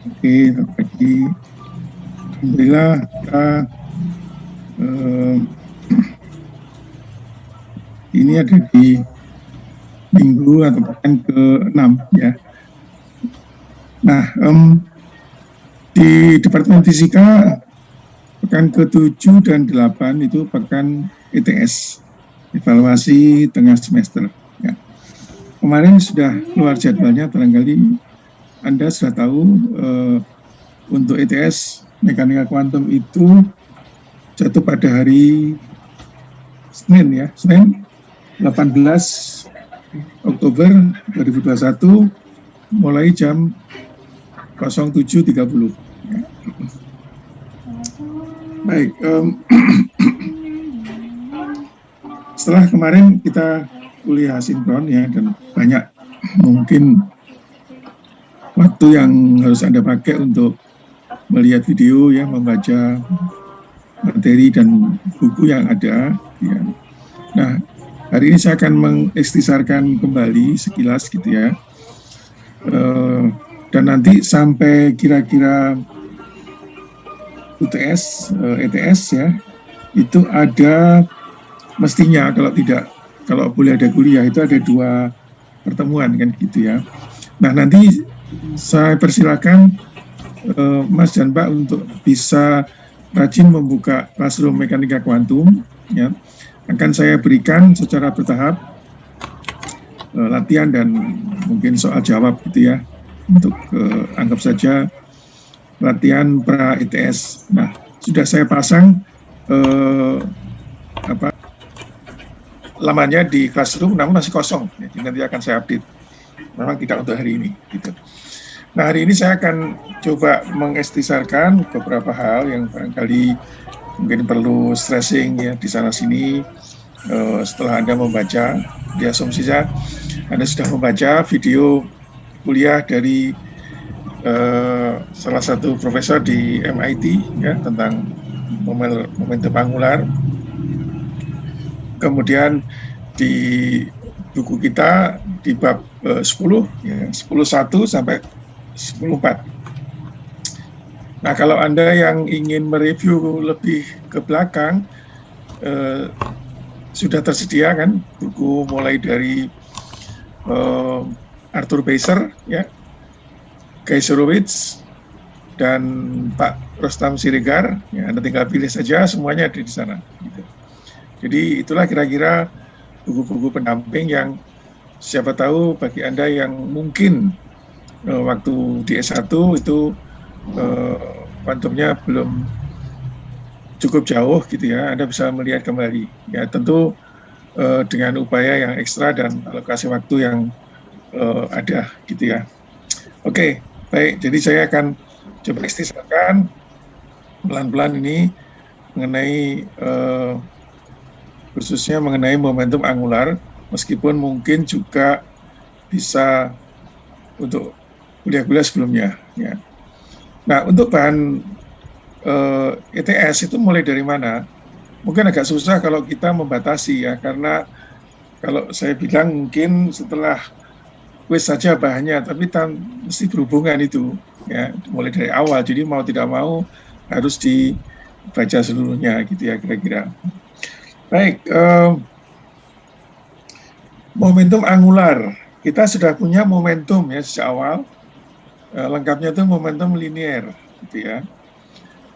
Oke, selamat pagi. Alhamdulillah kita eh, ini ada di minggu atau pekan ke-6 ya. Nah, di Departemen Fisika pekan ke-7 dan 8 itu pekan ETS, evaluasi tengah semester. Ya. Kemarin sudah keluar jadwalnya, barangkali Anda sudah tahu untuk ETS mekanika kuantum itu jatuh pada hari Senin ya, Senin 18 Oktober 2021 mulai jam 07.30. Ya. Baik, setelah kemarin kita kuliah sinkron ya, dan banyak mungkin waktu yang harus Anda pakai untuk melihat video ya, membaca materi dan buku yang ada ya. Nah, hari ini saya akan mengikhtisarkan kembali sekilas gitu ya. Dan nanti sampai kira-kira UTS, ETS ya, itu ada mestinya kalau boleh ada kuliah itu ada 2 pertemuan kan gitu ya. Nah, nanti saya persilakan Mas dan Mbak untuk bisa rajin membuka Classroom Mekanika Kuantum ya. Akan saya berikan secara bertahap latihan dan mungkin soal jawab gitu ya, untuk anggap saja latihan pra ITS. Nah, sudah saya pasang lamanya di Classroom, namun masih kosong. Jadi nanti akan saya update. Memang tidak untuk hari ini. Gitu. Nah, hari ini saya akan coba mengistisarkan beberapa hal yang barangkali mungkin perlu stressing ya di sana sini. Setelah Anda membaca, di asumsi saya Anda sudah membaca video kuliah dari salah satu profesor di MIT ya, tentang momentum angular. Kemudian di buku kita di bab 10 ya, 10.1 sampai 10.4. Nah, kalau Anda yang ingin mereview lebih ke belakang, sudah tersedia kan buku mulai dari Arthur Beiser ya, Guy Surowitz, dan Pak Rostam Siregar ya, Anda tinggal pilih saja, semuanya ada di sana gitu. Jadi itulah kira-kira buku-buku pendamping yang siapa tahu bagi Anda yang mungkin waktu di S1 itu kuantumnya belum cukup jauh gitu ya, Anda bisa melihat kembali ya, tentu dengan upaya yang ekstra dan alokasi waktu yang ada gitu ya. Oke, baik, jadi saya akan coba istisarkan pelan-pelan ini mengenai khususnya mengenai momentum angular, meskipun mungkin juga bisa untuk kuliah-kuliah sebelumnya ya. Nah, untuk bahan ETS itu mulai dari mana? Mungkin agak susah kalau kita membatasi ya, karena kalau saya bilang mungkin setelah kuis saja bahannya, tapi mesti berhubungan itu ya, mulai dari awal. Jadi mau tidak mau harus dibaca seluruhnya gitu ya kira-kira. Baik, momentum angular. Kita sudah punya momentum ya sejak awal. Lengkapnya itu momentum linier gitu ya.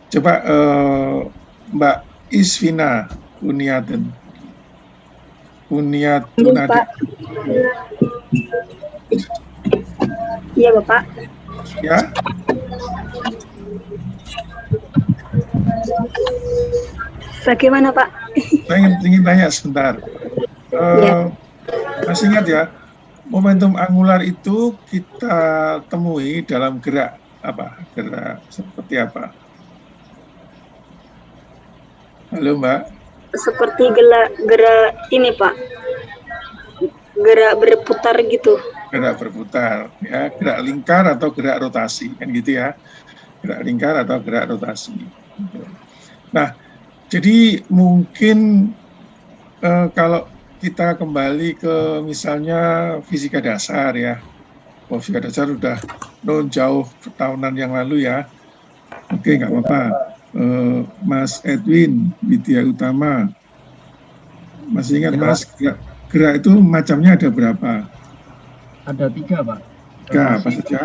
Coba Mbak Isvina Uniaden. Pak. Iya, Bapak. Ya. Bagaimana, Pak? Saya ingin tanya sebentar. Masih ingat ya, momentum angular itu kita temui dalam gerak apa? Gerak seperti apa? Halo, Mbak. Seperti gerak ini, Pak. Gerak berputar gitu. Gerak berputar, ya, gerak lingkar atau gerak rotasi, kan gitu ya. Gerak lingkar atau gerak rotasi. Nah, jadi mungkin kalau kita kembali ke misalnya fisika dasar ya, Fisika dasar udah jauh tahunan yang lalu ya. Oke, nggak apa-apa. Mas Edwin Widya Utama, masih ingat Ya, Mas, gerak itu macamnya ada berapa? Ada 3, Pak. 3, apa saja?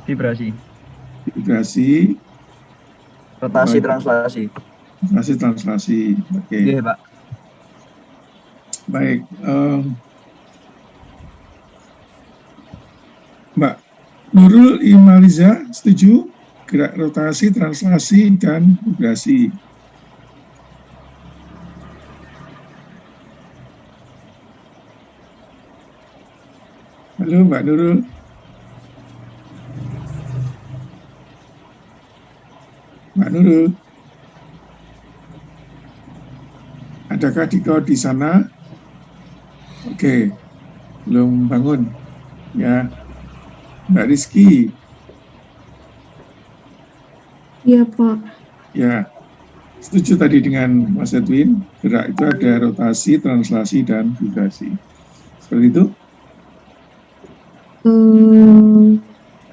Vibrasi, rotasi, translasi. Translasi. Oke. Iya, Pak. Baik. Mbak Nurul Imaliza, setuju? Gerak rotasi, translasi, dan vibrasi. Halo Mbak Nurul. Mbak Nurul. Adakah kau di sana? Oke, belum bangun. Ya, Mbak Rizky. Iya, Pak. Ya, setuju tadi dengan Mas Edwin, gerak itu ada rotasi, translasi, dan vibrasi. Seperti itu?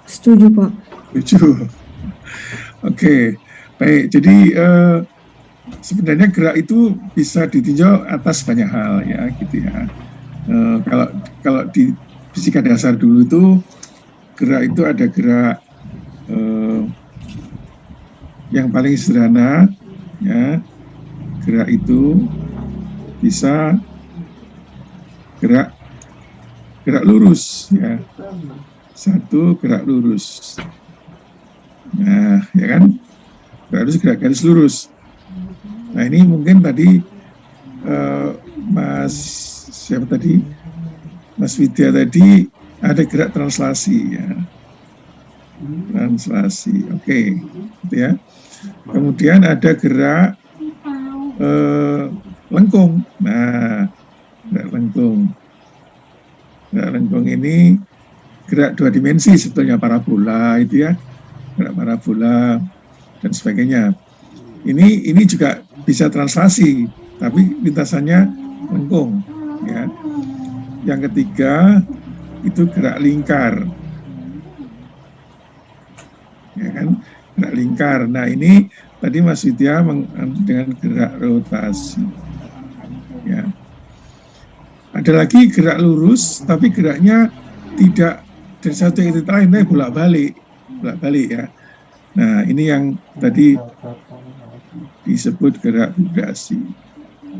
Setuju, Pak. Setuju. Oke, baik. Jadi sebenarnya gerak itu bisa ditinjau atas banyak hal ya, gitu ya. Kalau di fisika dasar dulu itu gerak itu ada gerak yang paling sederhana ya, gerak itu bisa gerak lurus ya, satu gerak lurus. Nah, ya kan, gerak garis lurus. Nah, ini mungkin tadi Mas Widya tadi ada gerak translasi ya, translasi. Oke, gitu ya. Kemudian ada gerak lengkung. Nah, gerak lengkung. Gerak lengkung ini gerak 2 dimensi sebetulnya, parabola itu ya, gerak parabola dan sebagainya. Ini juga bisa translasi, tapi lintasannya lengkung ya. Yang ketiga itu gerak lingkar. Ya kan? Gerak lingkar. Nah, ini tadi Mas Widya dengan gerak rotasi. Ya. Ada lagi gerak lurus, tapi geraknya tidak dari satu titik lain, tapi bolak-balik ya. Nah, ini yang tadi disebut gerak vibrasi.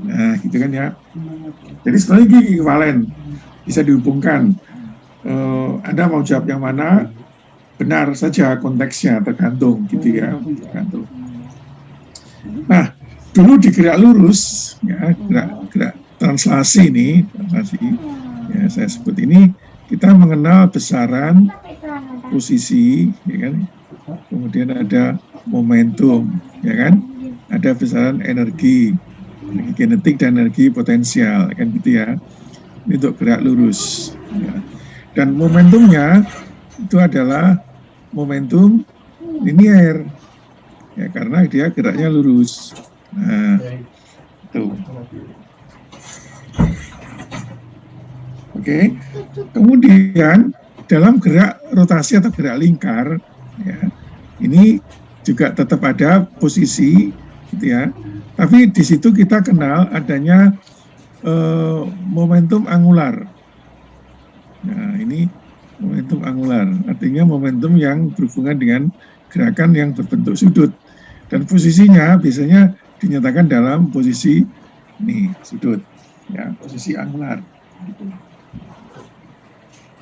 Nah, gitu kan ya. Jadi sebenarnya ini ekuivalen, bisa dihubungkan. Anda mau jawab yang mana? Benar saja konteksnya, tergantung gitu ya, tergantung. Nah, dulu di gerak lurus ya, gerak translasi ini, ya saya sebut ini, kita mengenal besaran, posisi, ya kan? Kemudian ada momentum, ya kan? Ada besaran energi kinetik dan energi potensial, kan gitu ya. Ini untuk gerak lurus. Ya. Dan momentumnya itu adalah momentum linier, ya karena dia geraknya lurus. Nah, itu. Oke. Kemudian dalam gerak rotasi atau gerak lingkar, ya, ini juga tetap ada posisi, gitu ya. Tapi di situ kita kenal adanya momentum angular. Nah, ini momentum angular, artinya momentum yang berhubungan dengan gerakan yang berbentuk sudut. Dan posisinya biasanya dinyatakan dalam posisi ini, sudut, ya, posisi angular. Gitu.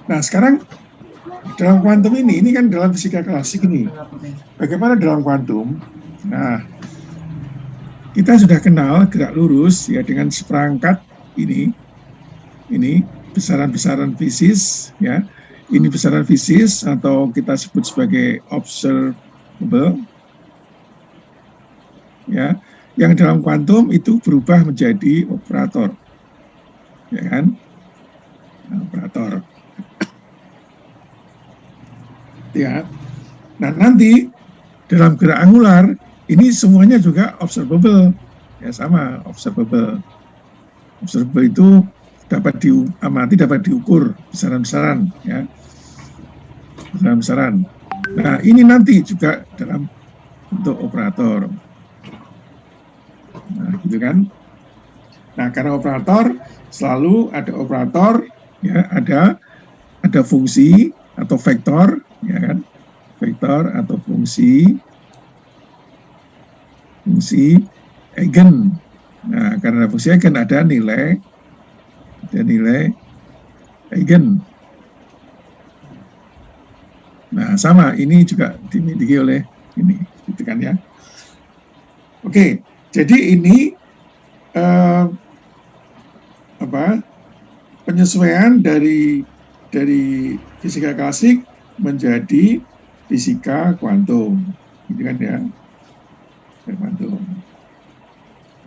Nah, sekarang dalam kuantum ini kan dalam fisika klasik ini. Bagaimana dalam kuantum? Nah, kita sudah kenal gerak lurus ya dengan seperangkat ini besaran-besaran fisis ya. Ini besaran fisis atau kita sebut sebagai observable. Ya, yang dalam kuantum itu berubah menjadi operator. Ya kan? Operator. Ya. Nah, nanti dalam gerak angular ini semuanya juga observable. Ya, sama, observable. Observable itu dapat diamati, dapat diukur besaran-besaran, ya, besaran-besaran. Nah, ini nanti juga dalam bentuk operator. Nah, gitu kan. Nah, karena operator selalu ada operator, ya, ada fungsi atau vektor, ya kan, vektor atau fungsi eigen. Nah, karena fungsi eigen ada nilai eigen. Nah, sama, ini juga dimiliki oleh ini, gitu kan ya. Oke, jadi ini penyesuaian dari fisika klasik menjadi fisika kuantum, gitu kan ya. Kuantum.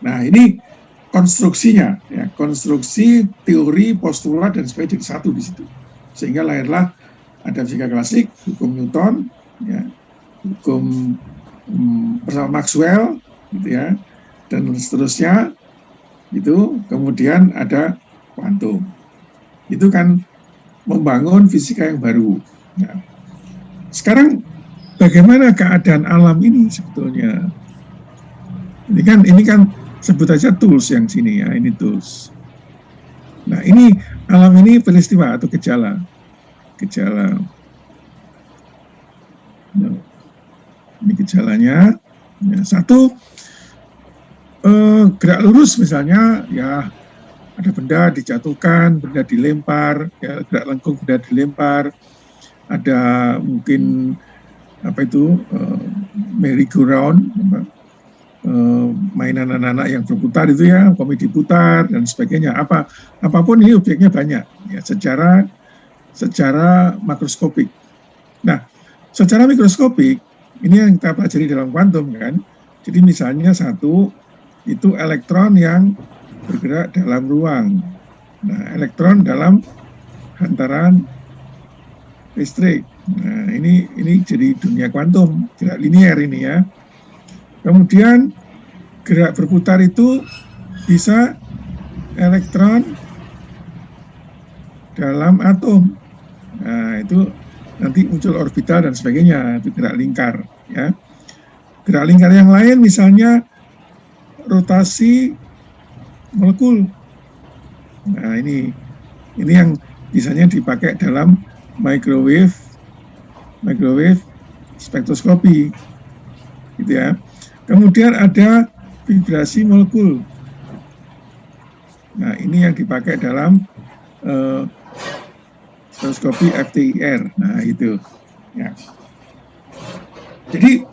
Nah, ini konstruksinya, ya, konstruksi teori, postulat dan sebagainya jadi satu di situ, sehingga lahirlah ada fisika klasik, hukum Newton, ya, hukum bersama Maxwell, gitu ya, dan seterusnya, itu kemudian ada kuantum. Itu kan membangun fisika yang baru. Nah, sekarang bagaimana keadaan alam ini sebetulnya? Ini kan sebut aja tools yang sini ya, ini tools. Nah, ini alam ini peristiwa atau gejala. Nah, ini gejalanya. Ya, satu, gerak lurus misalnya, ya ada benda dijatuhkan, benda dilempar, ya, gerak lengkung benda dilempar, ada mungkin merry-go-round, mainan anak-anak yang berputar itu ya, komedi putar dan sebagainya. Apapun ini objeknya banyak, ya, secara makroskopik. Nah, secara mikroskopik ini yang kita pelajari dalam kuantum kan. Jadi misalnya satu itu elektron yang bergerak dalam ruang. Nah, elektron dalam hantaran listrik. Nah, ini jadi dunia kuantum, gerak linier ini ya. Kemudian gerak berputar itu bisa elektron dalam atom. Nah, itu nanti muncul orbital dan sebagainya, itu gerak lingkar ya. Gerak lingkar yang lain misalnya rotasi molekul. Nah, ini yang biasanya dipakai dalam microwave spektroskopi gitu ya. Kemudian ada vibrasi molekul. Nah, ini yang dipakai dalam spektroskopi FTIR. Nah, itu ya. Jadi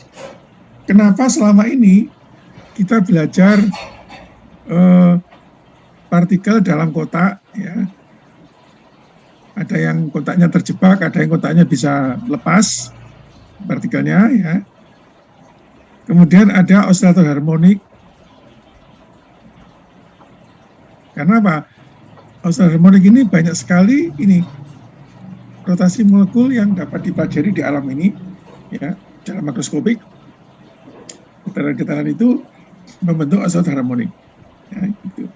kenapa selama ini kita belajar partikel dalam kotak ya. Ada yang kotaknya terjebak, ada yang kotaknya bisa lepas partikelnya ya. Kemudian ada osilator harmonik. Karena apa? Osilator harmonik ini banyak sekali ini rotasi molekul yang dapat dipelajari di alam ini ya, dalam makroskopik. Getaran-getaran itu membentuk osilator harmonik. Ya, gitu.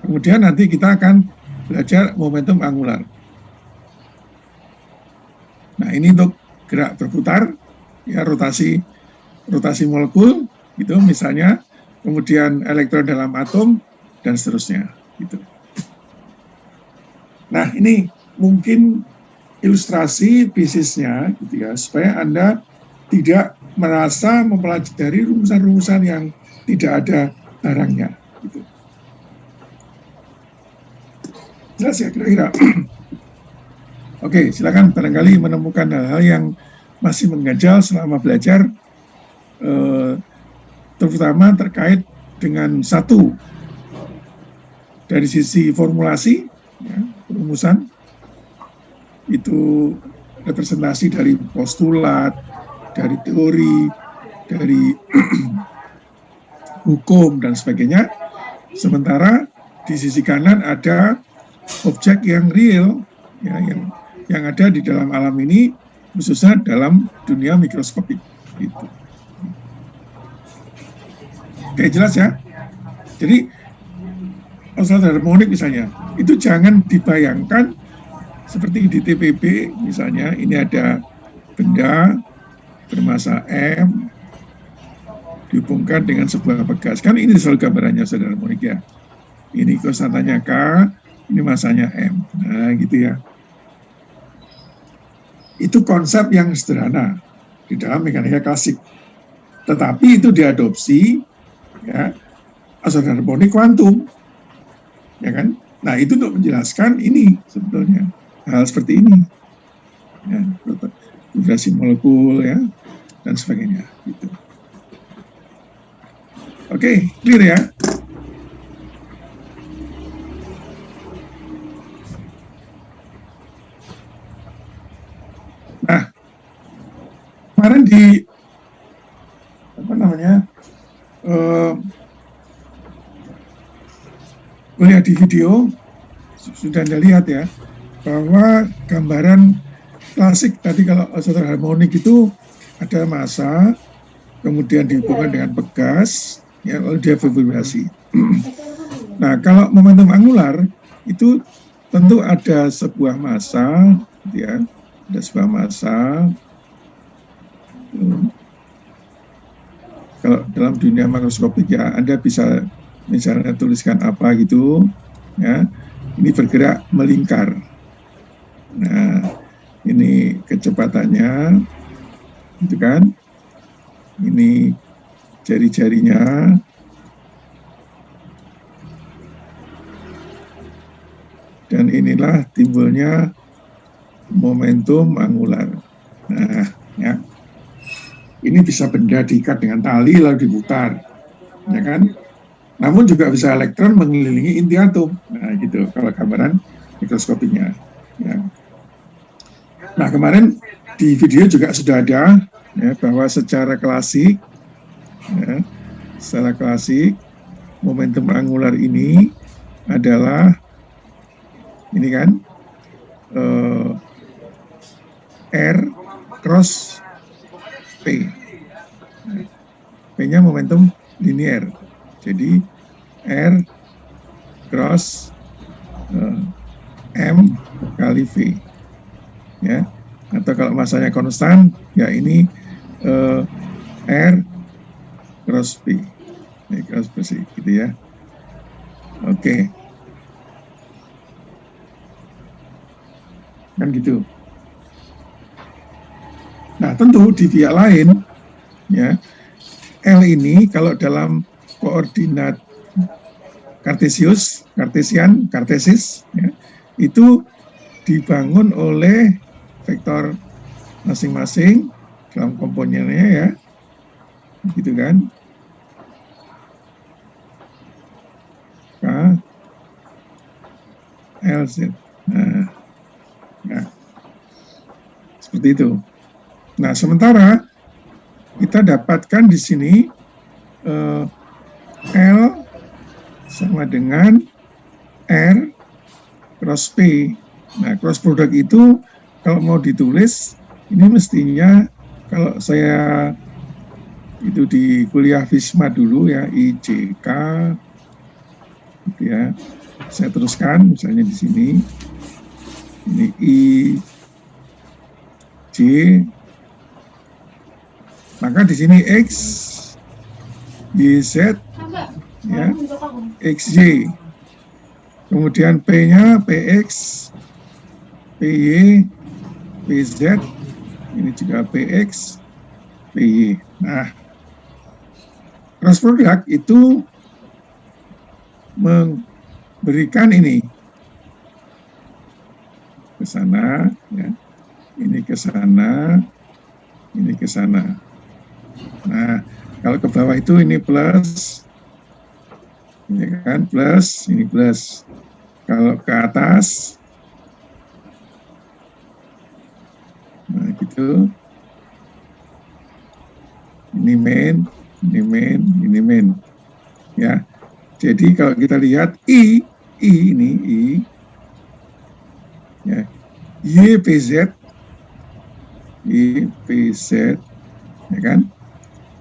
Kemudian nanti kita akan belajar momentum angular. Nah, ini untuk gerak berputar, ya, rotasi molekul, gitu, misalnya, kemudian elektron dalam atom dan seterusnya, gitu. Nah, ini mungkin ilustrasi bisnisnya, gitu ya, supaya Anda tidak merasa mempelajari rumusan-rumusan yang tidak ada barangnya, gitu. Jelas ya kira-kira? Oke, silakan barangkali menemukan hal-hal yang masih mengganjal selama belajar, terutama terkait dengan satu, dari sisi formulasi, ya, rumusan, itu representasi dari postulat, dari teori, dari hukum, dan sebagainya. Sementara di sisi kanan ada objek yang real, ya, yang ada di dalam alam ini, khususnya dalam dunia mikroskopik. Gitu. Oke, jelas ya? Jadi oscillator harmonik misalnya, itu jangan dibayangkan seperti di TPB misalnya, ini ada benda bermassa M dihubungkan dengan sebuah pegas. Kan ini selalu gambarannya oscillator harmonik ya. Ini konstantanya K, ini massanya M. Nah, gitu ya. Itu konsep yang sederhana di dalam mekanika klasik. Tetapi itu diadopsi ya oscillator harmonik kuantum. Ya kan? Nah, itu untuk menjelaskan ini sebetulnya hal seperti ini. Ya, vibrasi molekul ya dan sebagainya gitu. Oke, clear ya? Nah, kemarin di apa namanya kuliah di video sudah Anda lihat ya bahwa gambaran klasik tadi kalau oscillator harmonik itu ada massa kemudian dihubungkan dengan pegas ya lalu dia bervibrasi. Nah, kalau momentum angular itu tentu ada sebuah massa ya, ada sebuah massa. Kalau dalam dunia makroskopik ya Anda bisa misalnya tuliskan apa gitu ya, ini bergerak melingkar. Nah, ini kecepatannya gitu kan, ini jari-jarinya, dan inilah timbulnya momentum angular. Nah ya, ini bisa benda diikat dengan tali lalu diputar ya kan, namun juga bisa elektron mengelilingi inti atom. Nah gitu kalau gambaran mikroskopiknya ya. Nah kemarin di video juga sudah ada ya, bahwa secara klasik ya, secara klasik momentum angular ini adalah ini kan R cross P. P-nya momentum linear. Jadi R cross M kali V. Ya. Atau kalau massanya konstan, ya ini R cross P. Ini cross P gitu ya. Oke. Kan gitu. Nah, tentu di pihak lain, ya, L ini kalau dalam koordinat kartesis, ya, itu dibangun oleh vektor masing-masing dalam komponennya ya, gitu kan? K, L, Z. Nah, seperti itu. Nah, sementara kita dapatkan di sini L sama dengan R cross P. Nah, cross product itu kalau mau ditulis, ini mestinya kalau saya itu di kuliah FISMA dulu ya, IJK, gitu ya. Saya teruskan misalnya di sini, ini IJ, maka di sini X, YZ, ya, XY, kemudian P-nya PX, PY, PZ, ini juga PX, PY. Nah, cross product itu memberikan ini ke sana, ya, ini ke sana, ini ke sana. Nah, kalau ke bawah itu ini plus, ini kan plus, ini plus. Kalau ke atas, nah gitu, ini main, ini main, ini main, ya. Jadi kalau kita lihat I ini I, ya, YPZ, YPZ, ya kan?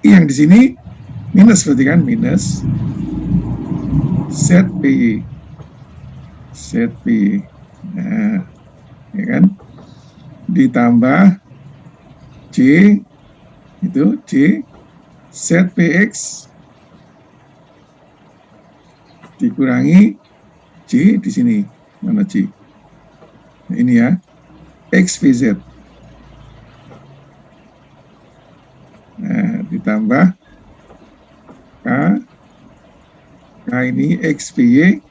I yang di sini minus berarti kan minus ZPY. ZP. Nah, ya kan? Ditambah J, itu J, ZPX dikurangi J di sini. Mana J? Nah, ini ya, XVZ. Nah, ditambah K, K ini XPY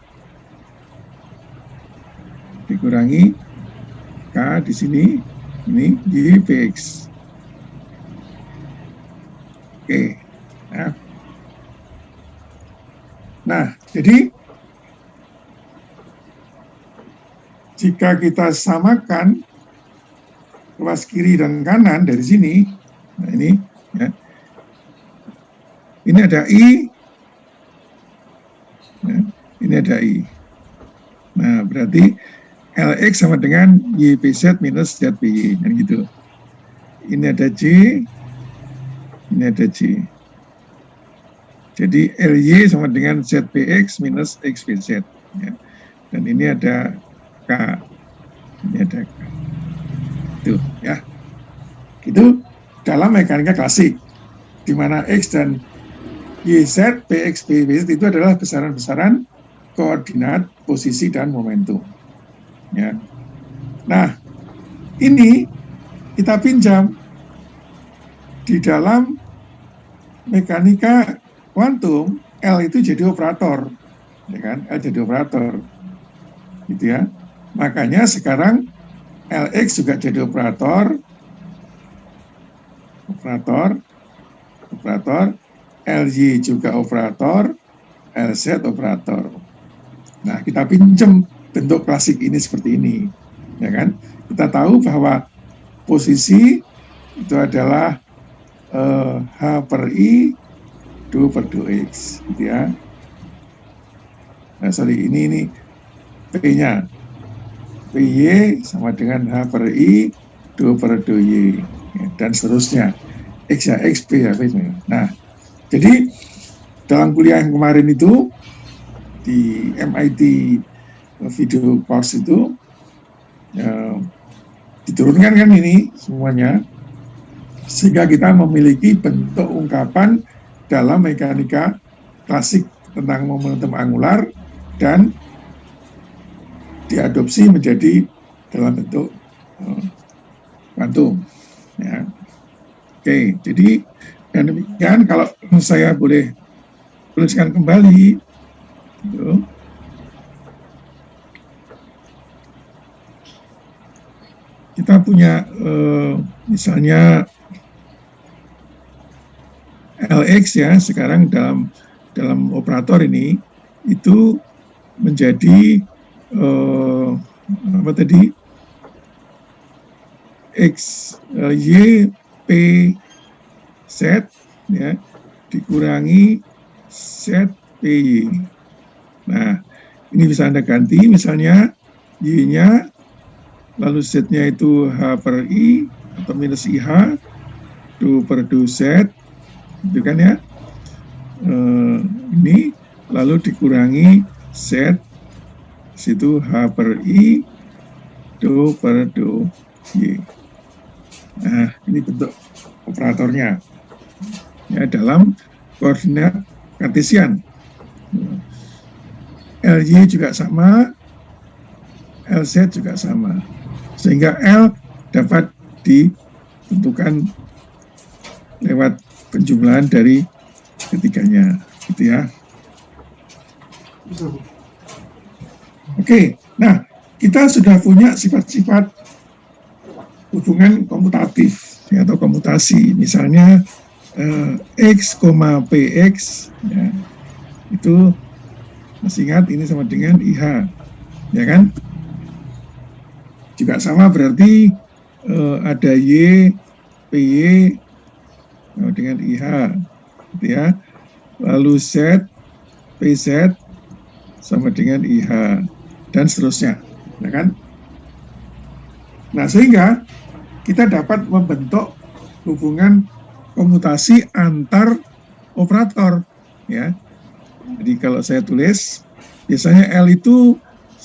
dikurangi K di sini, ini YPX. Oke. Nah, jadi jika kita samakan ruas kiri dan kanan dari sini, nah ini, ya, ini ada I, ya, ini ada I. Nah, berarti LX sama dengan YPZ minus ZPY, kan gitu. Ini ada J, ini ada J. Jadi LY sama dengan ZPX minus XPZ. Ya. Dan ini ada K, ini ada K. Itu, ya. Itu dalam mekanika klasik, di mana X dan YZ, PX, PY itu adalah besaran-besaran koordinat, posisi, dan momentum. Ya. Nah, ini kita pinjam di dalam mekanika kuantum. L itu jadi operator, ya kan? L jadi operator, gitu ya. Makanya sekarang LX juga jadi operator, LY juga operator, LZ operator. Nah, kita pinjam bentuk klasik ini seperti ini, ya kan? Kita tahu bahwa posisi itu adalah H per I, dou per dou X, gitu ya. Nah, sorry, ini P-nya. PY sama dengan H per I, dou per dou Y, ya, dan seterusnya. X ya X, P ya P. Nah, jadi dalam kuliah yang kemarin itu, di MIT video course itu, diturunkan kan ini semuanya, sehingga kita memiliki bentuk ungkapan dalam mekanika klasik tentang momentum angular dan diadopsi menjadi dalam bentuk kuantum. Ya. Oke, jadi dan demikian kalau saya boleh tuliskan kembali, gitu. Kita punya misalnya LX ya, sekarang dalam operator ini itu menjadi apa tadi, X Y P Z ya dikurangi Z P Y. Nah, ini bisa Anda ganti, misalnya Y-nya lalu Z-nya itu H per I atau minus IH dou per dou Z, itu kan ya. Ini lalu dikurangi Z, situ H per I dou per dou Y. Nah, ini bentuk operatornya ya dalam koordinat kartesian. LY juga sama, LZ juga sama, sehingga L dapat ditentukan lewat penjumlahan dari ketiganya, gitu ya. Oke, nah kita sudah punya sifat-sifat hubungan komutatif ya, atau komutasi, misalnya X, PX ya, itu masih ingat ini sama dengan IH, ya kan? Juga sama berarti ada Y, PY sama dengan IH, gitu ya. Lalu Z, PZ sama dengan IH, dan seterusnya, ya kan? Nah, sehingga kita dapat membentuk hubungan komutasi antar operator, ya. Jadi kalau saya tulis, biasanya L itu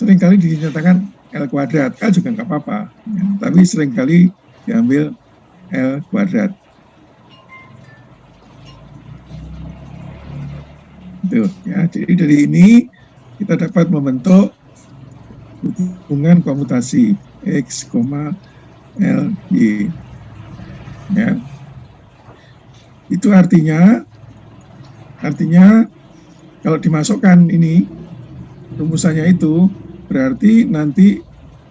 seringkali dinyatakan L kuadrat, L juga nggak apa-apa, ya, tapi seringkali diambil L kuadrat. Itu, ya. Jadi dari ini kita dapat membentuk hubungan komutasi X, L, Y. Ya. Itu artinya kalau dimasukkan ini rumusannya itu berarti nanti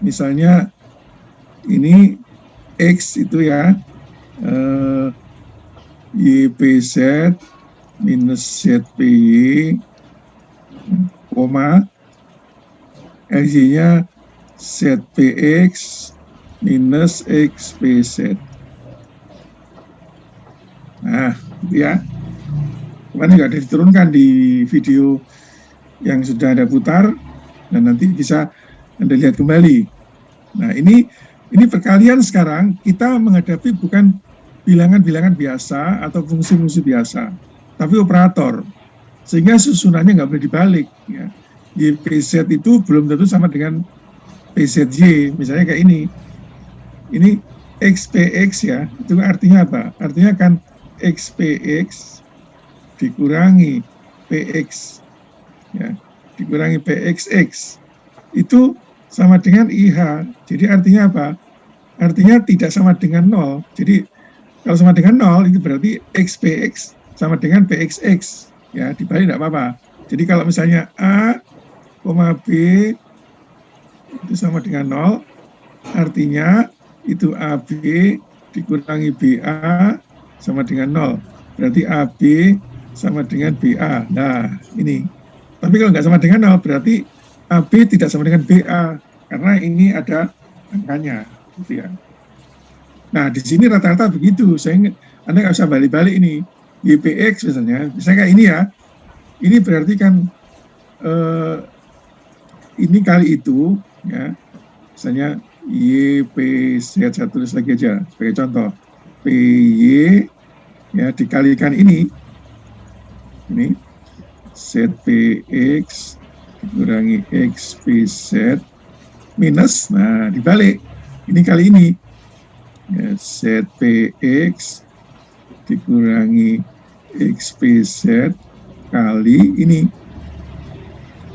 misalnya ini X itu ya YPZ minus ZPY koma LY-nya ZPX minus XPZ. Nah, itu ya. Kemarin juga ada diturunkan di video yang sudah ada putar, dan nanti bisa Anda lihat kembali. Nah, ini perkalian sekarang kita menghadapi bukan bilangan-bilangan biasa atau fungsi-fungsi biasa, tapi operator. Sehingga susunannya nggak boleh dibalik. Ya. YPZ itu belum tentu sama dengan PZY, misalnya kayak ini. Ini XPX ya, itu artinya apa? Artinya kan XPX dikurangi PX, ya, dikurangi PXX, itu sama dengan IH. Jadi artinya apa? Artinya tidak sama dengan 0. Jadi kalau sama dengan 0 itu berarti XPX sama dengan PXX. Ya, dibalik tidak apa-apa. Jadi kalau misalnya A, B itu sama dengan 0, artinya itu AB dikurangi BA sama dengan 0. Berarti AB sama dengan BA. Nah, ini. Tapi kalau nggak sama dengan 0, berarti AB tidak sama dengan BA. Karena ini ada angkanya. Gitu ya. Nah, di sini rata-rata begitu. Anda nggak usah balik-balik ini. YPX misalnya kayak ini ya. Ini berarti kan ini kali itu, ya. Misalnya YPZ, saya tulis lagi aja sebagai contoh. PY ya dikalikan ini ZPX dikurangi XPZ minus, nah dibalik ini kali ini ya, ZPX dikurangi XPZ kali ini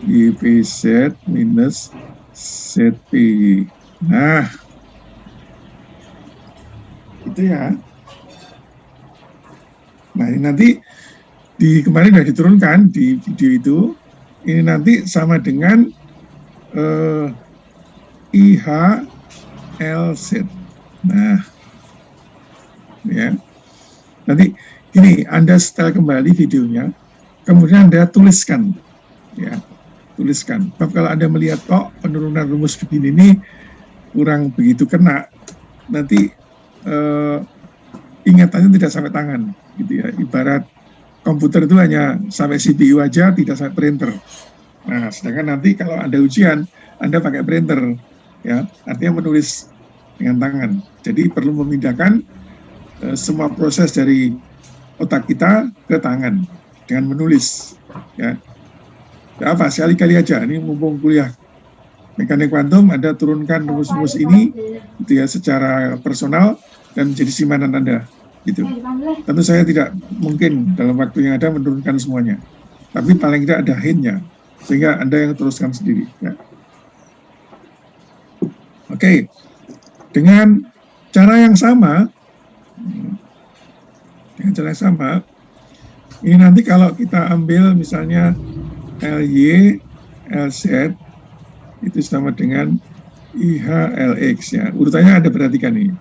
YPZ minus ZPY. Nah itu ya. Nah ini nanti kemarin sudah diturunkan di video itu, ini nanti sama dengan IHLZ. Nah, ya. Nanti gini, Anda setel kembali videonya, kemudian Anda tuliskan, ya, tuliskan. Tapi kalau Anda melihat kok penurunan rumus begini ini kurang begitu kena, nanti ingatannya tidak sampai tangan, gitu ya. Ibarat komputer itu hanya sampai CPU aja, tidak sampai printer. Nah, sedangkan nanti kalau ada ujian, Anda pakai printer, ya, artinya menulis dengan tangan. Jadi perlu memindahkan semua proses dari otak kita ke tangan dengan menulis, ya. Ya apa, sekali-kali aja. Ini mumpung kuliah mekanik kuantum, Anda turunkan rumus-rumus ini, gitu ya, secara personal dan menjadi simpanan Anda. Gitu. Tentu saya tidak mungkin dalam waktu yang ada menurunkan semuanya, tapi paling tidak ada hint-nya sehingga Anda yang teruskan sendiri, ya. Oke, dengan cara yang sama, ini nanti kalau kita ambil misalnya LY, LZ itu sama dengan IHLX, ya. Urutannya Anda perhatikan ini.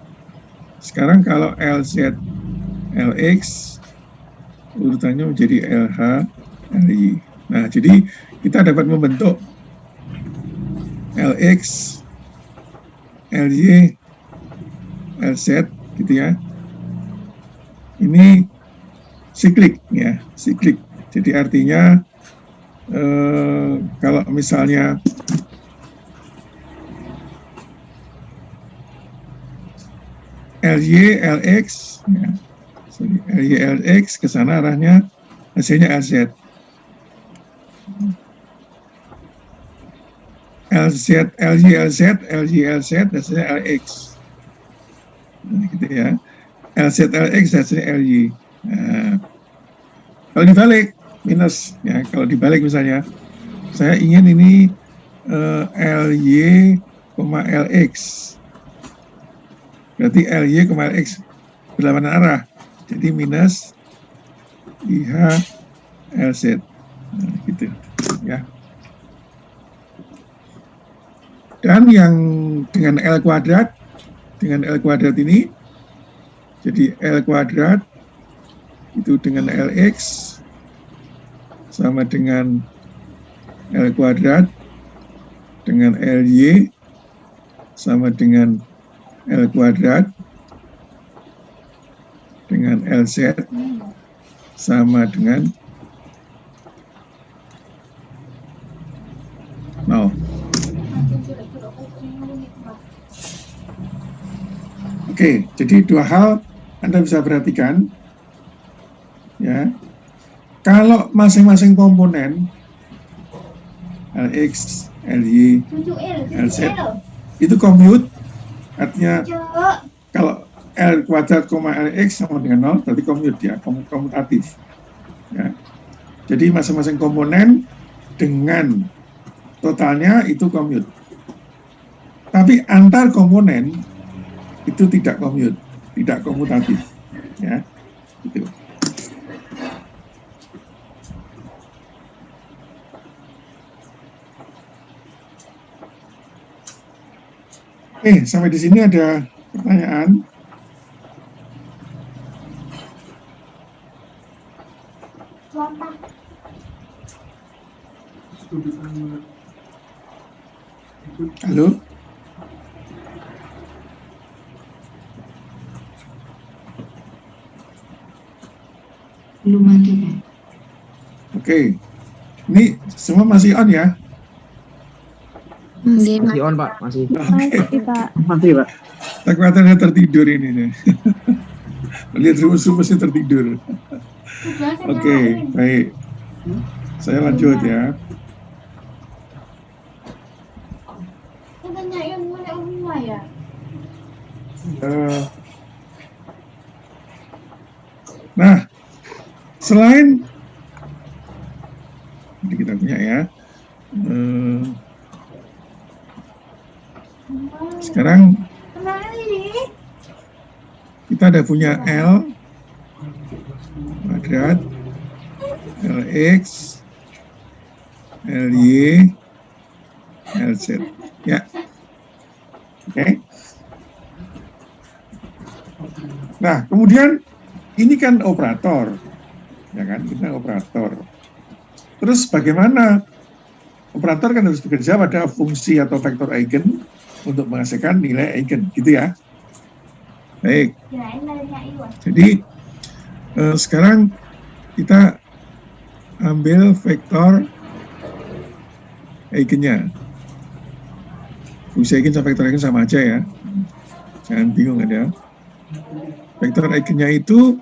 Sekarang kalau LZ, LX, urutannya menjadi LH, LY. Nah, jadi kita dapat membentuk LX, LY, LZ, gitu ya. Ini siklik, ya, siklik. Jadi artinya kalau misalnya LY, LX, ya, LY, LX ke sana arahnya hasilnya LZ. LZ, LY, LZ, LY, LZ, hasilnya LX. Nah, gitu ya. LZ, LX, hasilnya LY. Nah, kalau dibalik, minus. Ya, kalau dibalik misalnya, saya ingin ini LY, LX. Berarti LY, LX berlawanan arah. Jadi minus IH, LZ. Nah, gitu. Ya. Dan yang dengan L kuadrat ini, jadi L kuadrat itu dengan LX sama dengan L kuadrat dengan LY sama dengan L kuadrat dengan LZ sama dengan 0. Oke, jadi dua hal Anda bisa perhatikan, ya. Kalau masing-masing komponen LX, LY, LZ itu commute, artinya kalau L kuadrat, LX sama dengan 0, berarti commute ya, komutatif. Ya. Jadi masing-masing komponen dengan totalnya itu commute. Tapi antar komponen itu tidak commute, tidak komutatif, ya, gitu. Oke, sampai di sini ada pertanyaan. Halo? Belum ada, Pak. Oke, ini semua masih on ya? Masih on, Pak. Masih. Oke, Masih, Pak. takutnya tertidur ini nih. Lihat rumus-rumusnya tertidur. Oke, baik. Saya lanjut ya. Nah, selain ini kita punya ya. Sekarang kita ada punya L kuadrat, LX, LY, LZ. Ya. Oke. Nah, kemudian ini kan operator. Ya kan, kita operator. Terus bagaimana? Operator kan harus bekerja pada fungsi atau vektor eigen untuk menghasilkan nilai eigen, gitu ya. Baik. Jadi sekarang kita ambil vektor eigennya. Fungsi eigen sama vektor eigen sama aja ya. Jangan bingung ada. Vektor eigennya itu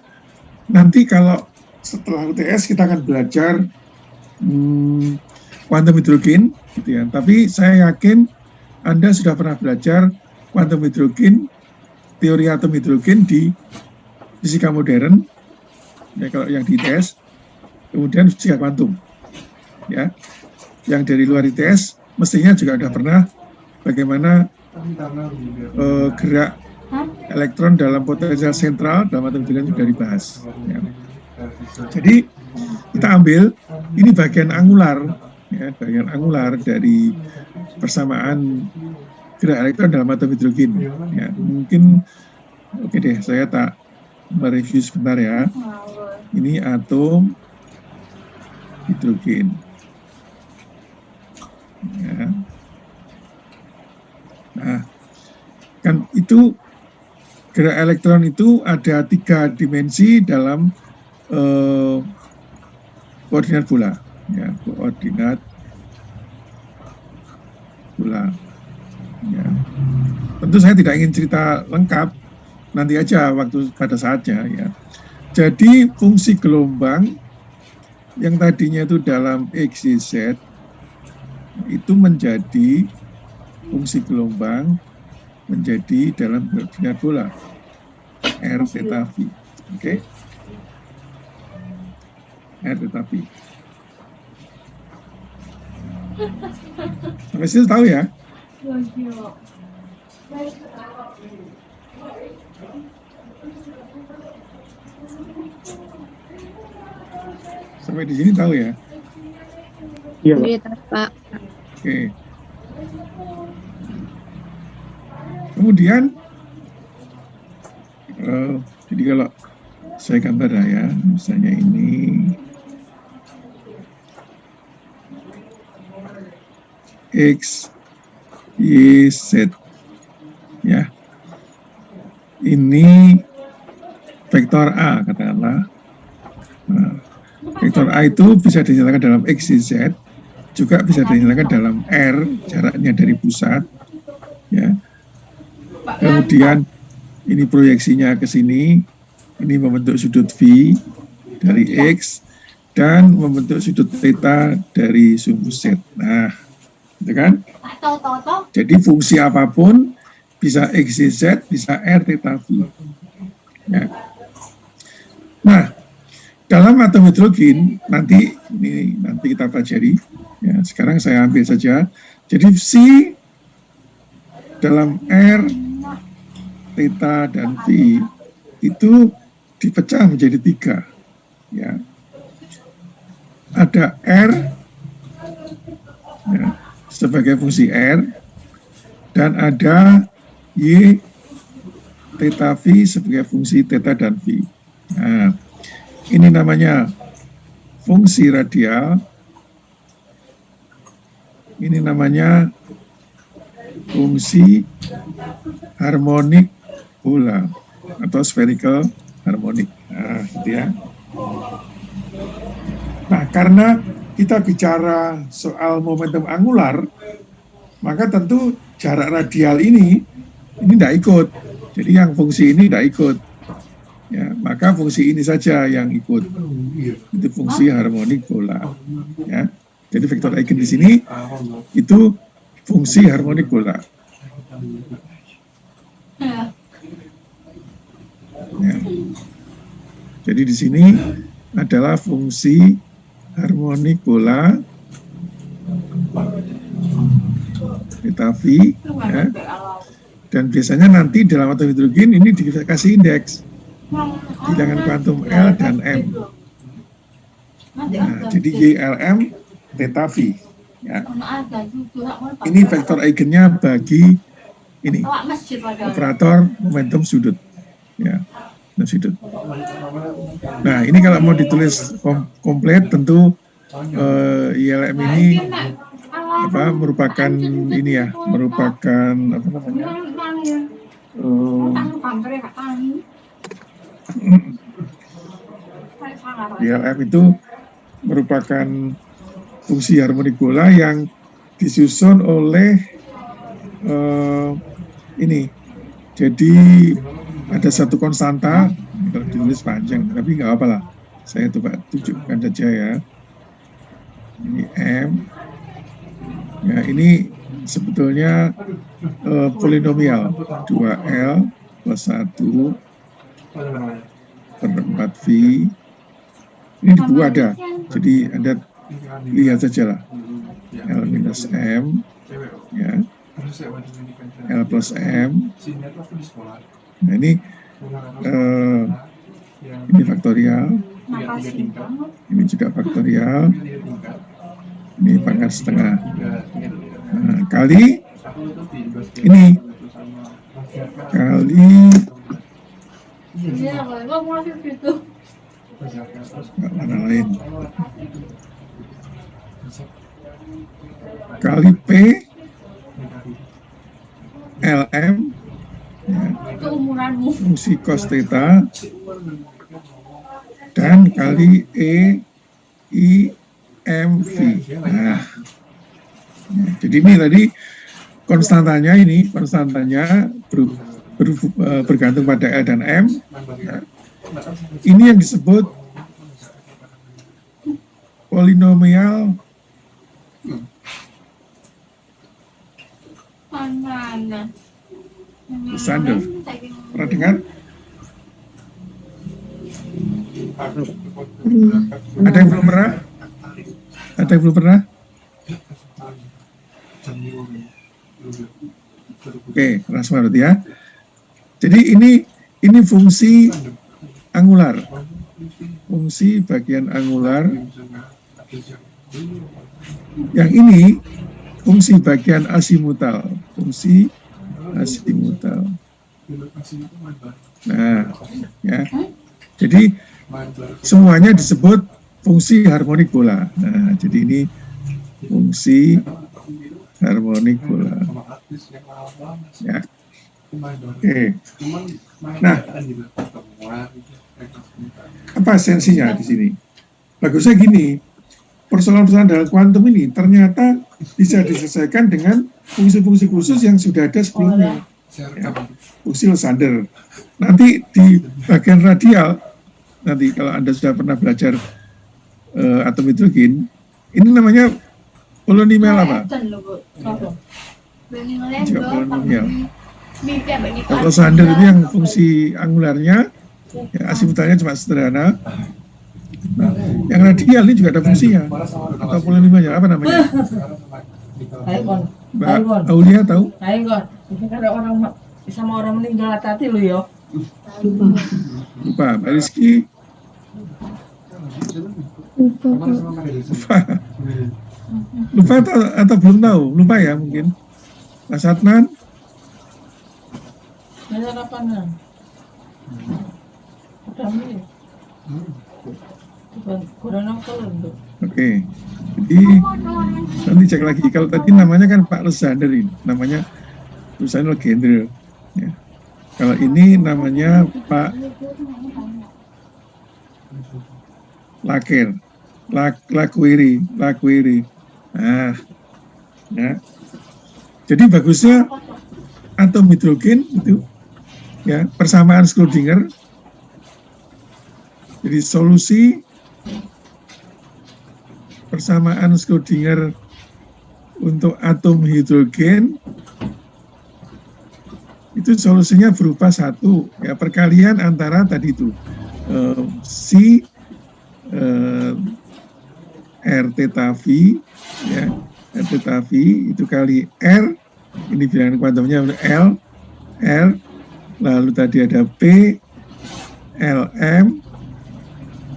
nanti kalau setelah UTS kita akan belajar kuantum hidrogen, gitu ya. Tapi saya yakin Anda sudah pernah belajar kuantum hidrogen, teori atom hidrogen di fisika modern, ya kalau yang di ITS, kemudian fisika kuantum, ya. Yang dari luar ITS mestinya juga sudah pernah bagaimana gerak elektron dalam potensial sentral dalam atom hidrogen sudah dibahas. Ya. Jadi kita ambil ini bagian angular, ya, bagian angular dari persamaan gerak elektron dalam atom hidrogen. Ya, mungkin oke deh, saya tak mereview sebentar ya. Ini atom hidrogen. Ya. Nah, kan itu gerak elektron itu ada 3 dimensi dalam koordinat bola, ya, koordinat bola. Ya. Tentu saya tidak ingin cerita lengkap, nanti aja waktu pada saatnya ya. Jadi fungsi gelombang yang tadinya itu dalam X, Y, Z itu menjadi fungsi gelombang menjadi dalam koordinat bola R theta V. Oke. R theta V. Sampai situ tahu ya? Sampai di sini tahu ya? Iya, Pak. Iya, Pak. Oke. Kemudian, jadi kalau saya gambar ya, misalnya ini X, Y, Z, ya. Ini vektor A katakanlah. Nah, vektor A itu bisa dinyatakan dalam X, Y, Z, juga bisa dinyatakan dalam R, jaraknya dari pusat, ya. Kemudian ini proyeksinya ke sini, ini membentuk sudut V dari X dan membentuk sudut theta dari sumbu Z. Nah, gitu kan? Jadi fungsi apapun bisa X, Y, Z, bisa R, theta, V. Ya. Nah, dalam atom hidrogen nanti kita pelajari. Ya, sekarang saya ambil saja. Jadi C dalam R, theta dan V itu dipecah menjadi 3. Ya. Ada R ya, sebagai fungsi R dan ada Y theta V sebagai fungsi theta dan V. Nah, ini namanya fungsi radial. Ini namanya fungsi harmonik bola atau spherical harmonic. Nah, gitu ya. Nah, karena kita bicara soal momentum angular, maka tentu jarak radial ini tidak ikut. Jadi yang fungsi ini tidak ikut. Ya, maka fungsi ini saja yang ikut. Itu fungsi harmonik bola. Ya. Jadi vektor eigen di sini itu fungsi harmonik bola. Ya. Jadi di sini adalah fungsi harmonik bola theta V, ya. Dan biasanya nanti dalam atom hidrogen ini dikasih indeks bilangan kuantum L dan M. Nah, jadi YLM theta V. Ya. Ini vektor eigennya bagi ini operator momentum sudut. Ya, sudut. Nah, ini kalau mau ditulis komplit tentu YLM ini merupakan ini ya, merupakan apa namanya? YLM itu merupakan fungsi harmonik bola yang disusun oleh ini. Jadi ada satu konstanta, kalau ditulis panjang, tapi nggak apa-apa lah. Saya coba tunjukkan saja ya. Ini M. Ya, ini sebetulnya polinomial 2L plus 1 per 4V. Ini di buku ada, jadi Anda lihat saja lah. L minus M, ya. L plus M. Nah, ini faktorial. Ini juga faktorial. Ini pangkat setengah. Nah, kali ini kali mana lain kali P LM ya, fungsi cos theta dan kali E I M V. Nah, ya, jadi ini tadi konstantanya bergantung pada L dan M. Ya. Ini yang disebut polinomial Sander. Pernah dengar? Ada yang belum pernah? Ada yang belum pernah? Oke, Rasma berarti ya. Jadi ini fungsi angular. Fungsi bagian angular. Yang ini fungsi bagian asimutal. Fungsi asimutal. Nah, ya. Jadi semuanya disebut fungsi harmonik bola. Nah, jadi ini fungsi harmonik bola. Ya. Oke. Nah, apa esensinya di sini? Bagusnya gini, persoalan-persoalan dalam kuantum ini ternyata bisa diselesaikan dengan fungsi-fungsi khusus yang sudah ada sebelumnya. Ya, fungsi Lysander. Nanti di bagian radial, nanti kalau Anda sudah pernah belajar atom hidrogen, ini namanya polinomial apa? Juga polinomial. Kalau Lysander itu yang fungsi angularnya, ya, asimutalnya cuma sederhana. Nah, yang radial ini juga ada fungsinya, atau polinomialnya apa namanya? Mbak Aulia tahu? Ada orang sama orang meninggal hati lu ya. Lupa, Mbak Rizky. Lupa atau belum tahu? Lupa ya mungkin. Mas Adnan? Ada apa nih? Oke. Jadi nanti cek lagi. Kalau tadi namanya kan Pak Lysander ini, namanya Lysander Legendre. Ya. Kalau ini namanya Pak Laqueri. Nah, ya. Jadi bagusnya atom hidrogen itu, ya, persamaan Schrödinger. Jadi solusi persamaan Schrödinger untuk atom hidrogen itu solusinya berupa satu, ya, perkalian antara tadi itu C R theta V, ya, R theta V itu kali R, ini bilangan kuantumnya L, lalu tadi ada P, Lm,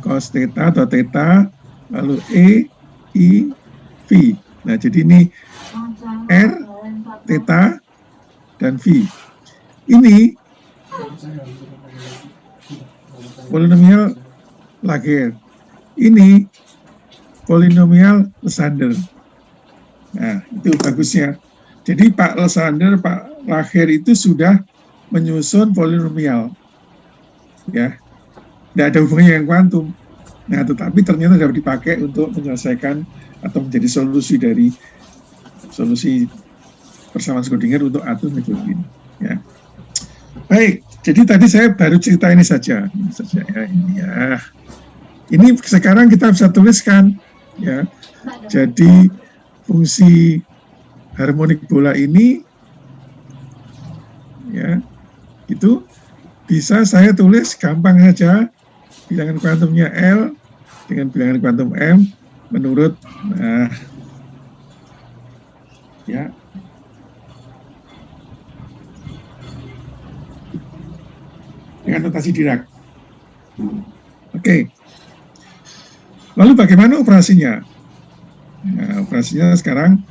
cos theta atau theta, lalu E, I, V. Nah, jadi ini R, theta, dan V. Ini polinomial Laguerre. Ini polinomial Lysander. Nah, itu bagusnya. Jadi Pak Lysander, Pak Laguerre itu sudah menyusun polinomial. Ya. Tidak ada hubungannya dengan kuantum. Nah, tetapi ternyata dapat dipakai untuk menyelesaikan atau menjadi solusi dari solusi persamaan Schrödinger untuk atom hidrogen. Ya. Baik, jadi tadi saya baru cerita ini saja ya, ini ya. Ini sekarang kita bisa tuliskan, ya. Jadi fungsi harmonik bola ini, ya, itu bisa saya tulis gampang saja bilangan kuantumnya L dengan bilangan kuantum M menurut, nah, ya. Dengan notasi Dirac. Oke. Lalu bagaimana operasinya? Nah, operasinya sekarang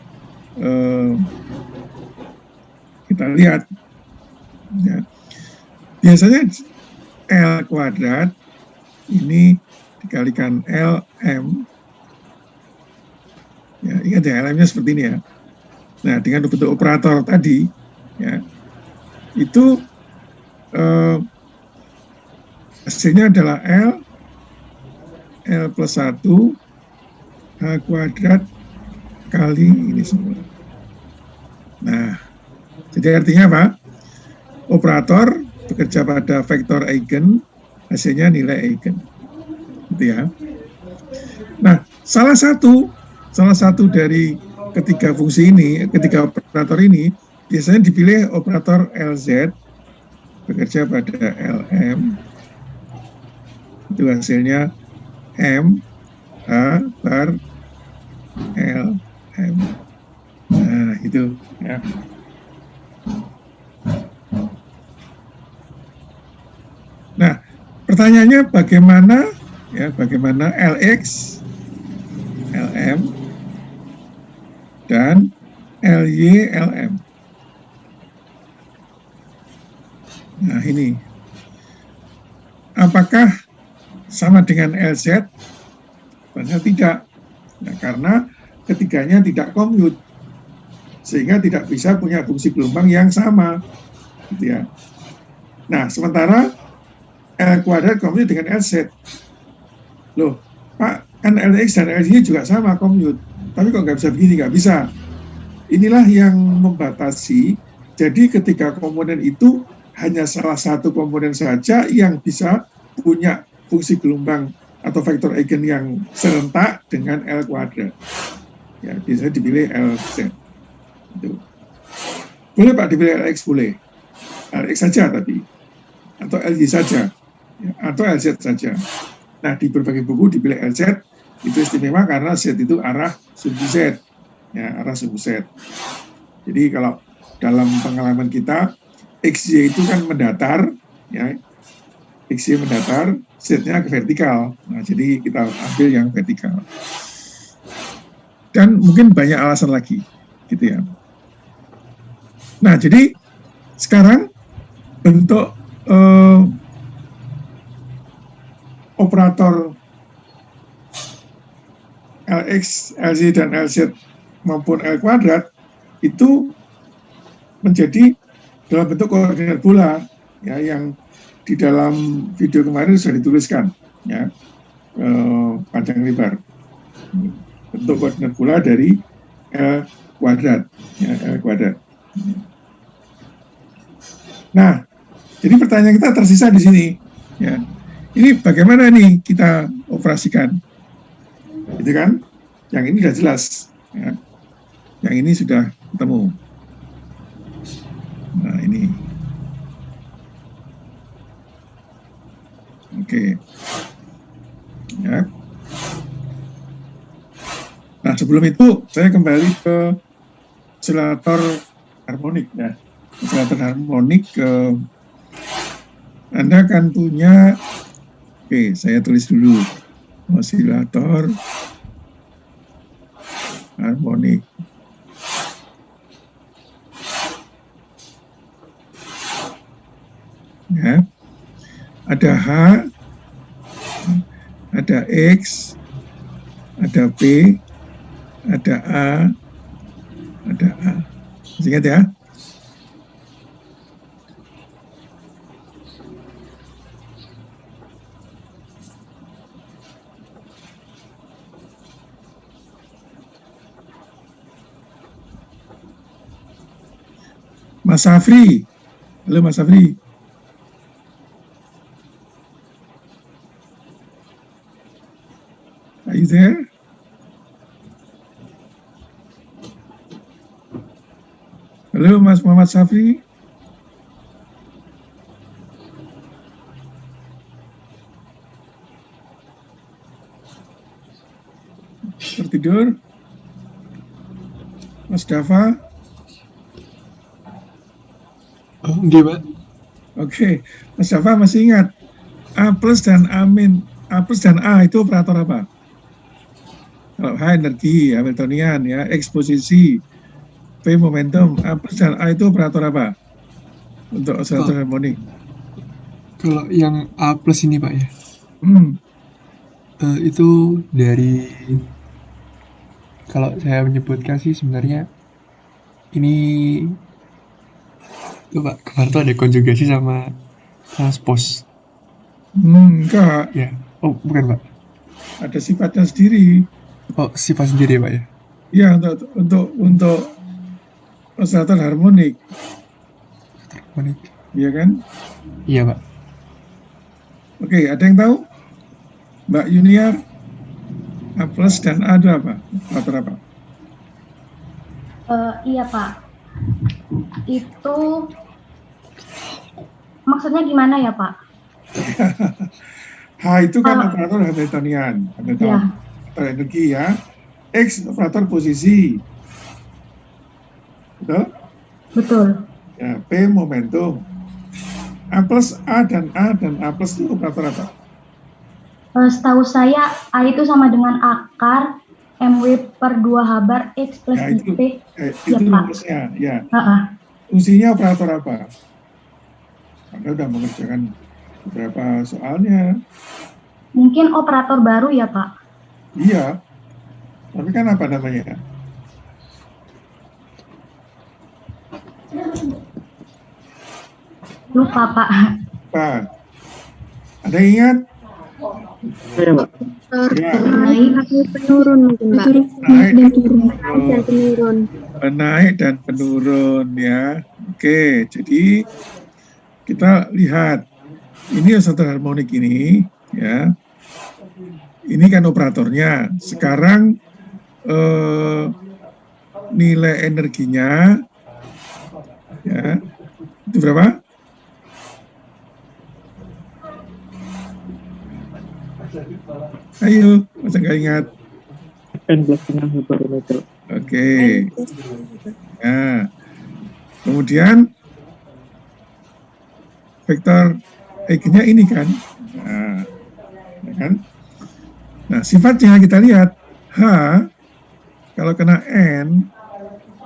kita lihat. Ya. Biasanya L kuadrat ini dikalikan Lm. Ya, ingat ya, Lm-nya seperti ini ya. Nah, dengan bentuk operator tadi, ya, itu hasilnya adalah L plus 1 H kuadrat kali ini semua. Nah, jadi artinya apa? Operator bekerja pada vektor eigen, hasilnya nilai eigen. Gitu ya. Nah, salah satu dari ketiga fungsi ini, ketiga operator ini biasanya dipilih operator LZ bekerja pada LM, itu hasilnya M H bar L M. Nah itu ya. Nah pertanyaannya bagaimana LX LM dan LY LM. Nah ini, apakah sama dengan LZ? Sebenarnya tidak, nah, karena ketiganya tidak commute, sehingga tidak bisa punya fungsi gelombang yang sama, gitu ya. Nah sementara L kuadrat commute dengan LZ. Loh, Pak, kan LX dan LY juga sama commute, tapi kok nggak bisa begini? Nggak bisa. Inilah yang membatasi. Jadi ketika komponen itu hanya salah satu komponen saja yang bisa punya fungsi gelombang atau vektor eigen yang serentak dengan L kuadrat. Ya, biasanya dipilih LZ. Itu. Boleh Pak dipilih LX, boleh. LX saja tapi. Atau LY saja. Ya, atau LZ saja. Nah, di berbagai buku dipilih LZ, itu istimewa karena Z itu arah sumbu Z. Ya, arah sumbu Z. Jadi kalau dalam pengalaman kita, XY itu kan mendatar, ya, XY mendatar, Z-nya ke vertikal. Nah, jadi kita ambil yang vertikal. Dan mungkin banyak alasan lagi, gitu ya. Nah, jadi sekarang bentuk operator LX, LZ, dan LZ maupun L kuadrat itu menjadi dalam bentuk koordinat bola, ya, yang di dalam video kemarin sudah dituliskan, ya, panjang lebar, bentuk koordinat bola dari L kuadrat, ya, L kuadrat. Nah, jadi pertanyaan kita tersisa di sini, ya, ini bagaimana nih kita operasikan, gitu kan? Yang ini sudah jelas, ya. Yang ini sudah ketemu. Nah ini, oke, ya. Nah sebelum itu saya kembali ke oscillator harmonik, ya. Oscillator harmonik, Anda kan punya, oke, saya tulis dulu, oscillator harmonik. Ya, ada H, ada X, ada P, ada A, ada A. Masih ingat ya? Mas Safri, halo Mas Safri. Are you there? Halo Mas Muhammad Safri. Tertidur? Mas Dava? Oh, enggak, Pak. Oke, Mas Dava masih ingat A plus dan A min, A plus dan A itu operator apa? Kalau H energi Hamiltonian, ya, X posisi, P momentum, A plus dan A itu operator apa? Untuk oscillator harmonik. Kalau yang A plus ini, Pak, ya. Itu dari, kalau saya menyebutkan sih sebenarnya ini itu, Pak, kemarin tuh ada konjugasi sama transpose. Enggak. Ya. Oh, bukan, Pak. Ada sifatnya sendiri. Oh, sifat sendiri, Pak, ya. Ya, untuk oscillator harmonik. Harmonik. Iya kan? Iya, Pak. Oke, ada yang tahu? Mbak Yuniar, A plus dan A itu apa? Operator apa? Iya Pak. itu maksudnya gimana ya, Pak? H itu kan operator Hamiltonian, Ya. operator energi ya. X operator posisi. Betul? Betul. Ya, P momentum. A plus A dan A plus itu operator apa? Setahu saya A itu sama dengan akar MW per 2 H bar X plus Ya, itu, IP. itu Pak. rumusnya. Ya. Fungsinya operator apa? Anda sudah mengerjakan beberapa soalnya. Mungkin operator baru ya, Pak? Iya. Tapi kan apa namanya? Lupa, Pak. Pak. Ada yang ingat? Saya, Pak. Ya. Naik penurun mungkin, Pak. Naik dan penurun ya. Oke, jadi kita lihat ini oscillator harmonik ini ya. Ini kan operatornya. Sekarang nilai energinya ya itu berapa? Ayo, masa nggak ingat? N plus setengah hiperometer. Oke. Nah, kemudian vektor eigennya ini kan. Nah, ya kan? Nah, sifatnya kita lihat H kalau kena N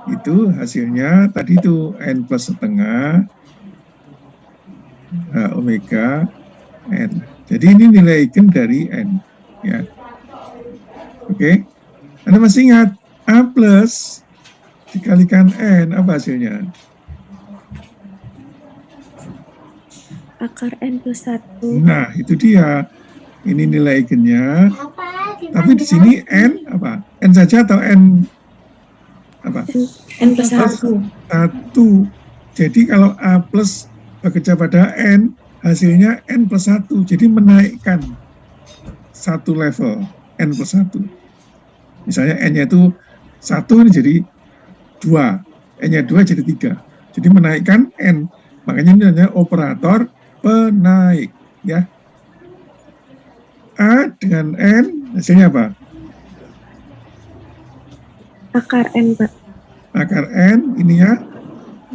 itu hasilnya tadi itu N plus setengah H omega N. Jadi ini nilai eigen dari N ya. Oke. Anda masih ingat A plus dikalikan N apa hasilnya? Akar N plus 1. Nah, itu dia. Ini nilai eigennya. Tapi di sini N apa? N saja atau N apa? N plus 1. 1. Jadi kalau A plus bekerja pada N, hasilnya N plus 1. Jadi menaikkan satu level N plus 1. Misalnya N-nya itu 1 ini jadi 2. N-nya 2 jadi 3. Jadi menaikkan N. Makanya ini namanya operator penaik. Ya. A dengan N, hasilnya apa? Akar N, Pak. Akar N, ininya?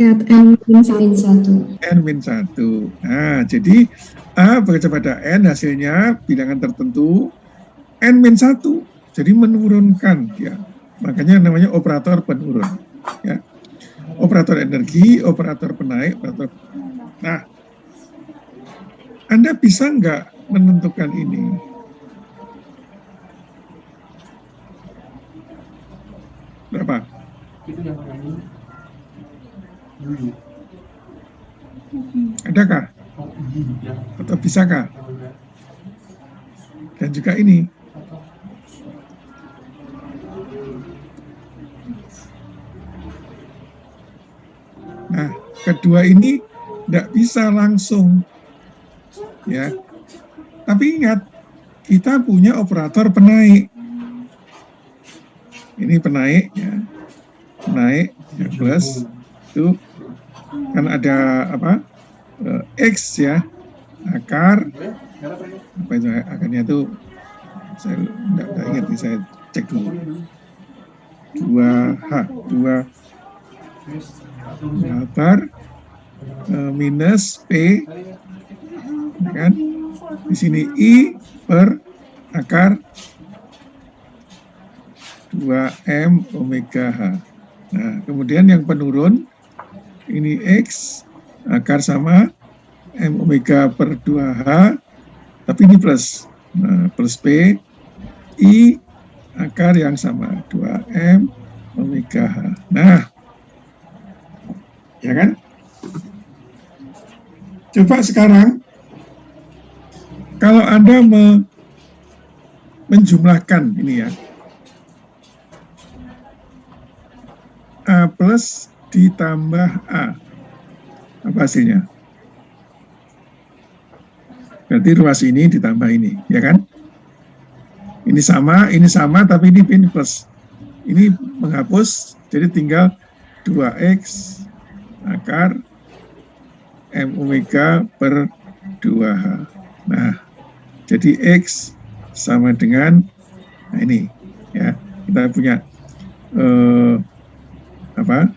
N min 1. N min 1. Nah, jadi A bekerja pada N, hasilnya bilangan tertentu, N min 1. Jadi menurunkan ya. Makanya namanya operator penurun. Ya. Operator energi, operator penaik, operator. Nah, Anda bisa nggak menentukan ini? Berapa? Adakah? Atau bisakah? Dan juga ini. Nah, kedua ini tidak bisa langsung. Ya. Tapi ingat, kita punya operator penaik. Ini penaik ya. Penaik ya, plus itu kan ada apa? X ya. Akar apa itu akarnya itu saya enggak ingat nih, saya cek dulu. 2H, 2 akar minus P kan? Di sini I per akar 2M omega H. Nah, kemudian yang penurun ini X akar sama M omega per 2H, tapi ini plus. Nah, plus P I akar yang sama 2M omega H. Nah, ya kan? Coba sekarang kalau Anda menjumlahkan ini ya, A plus ditambah A, apa hasilnya? Berarti ruas ini ditambah ini, ya kan? Ini sama, tapi ini plus. Ini menghapus, jadi tinggal 2X akar M omega per 2H. Nah, jadi X sama dengan, nah ini, ya, kita punya apa?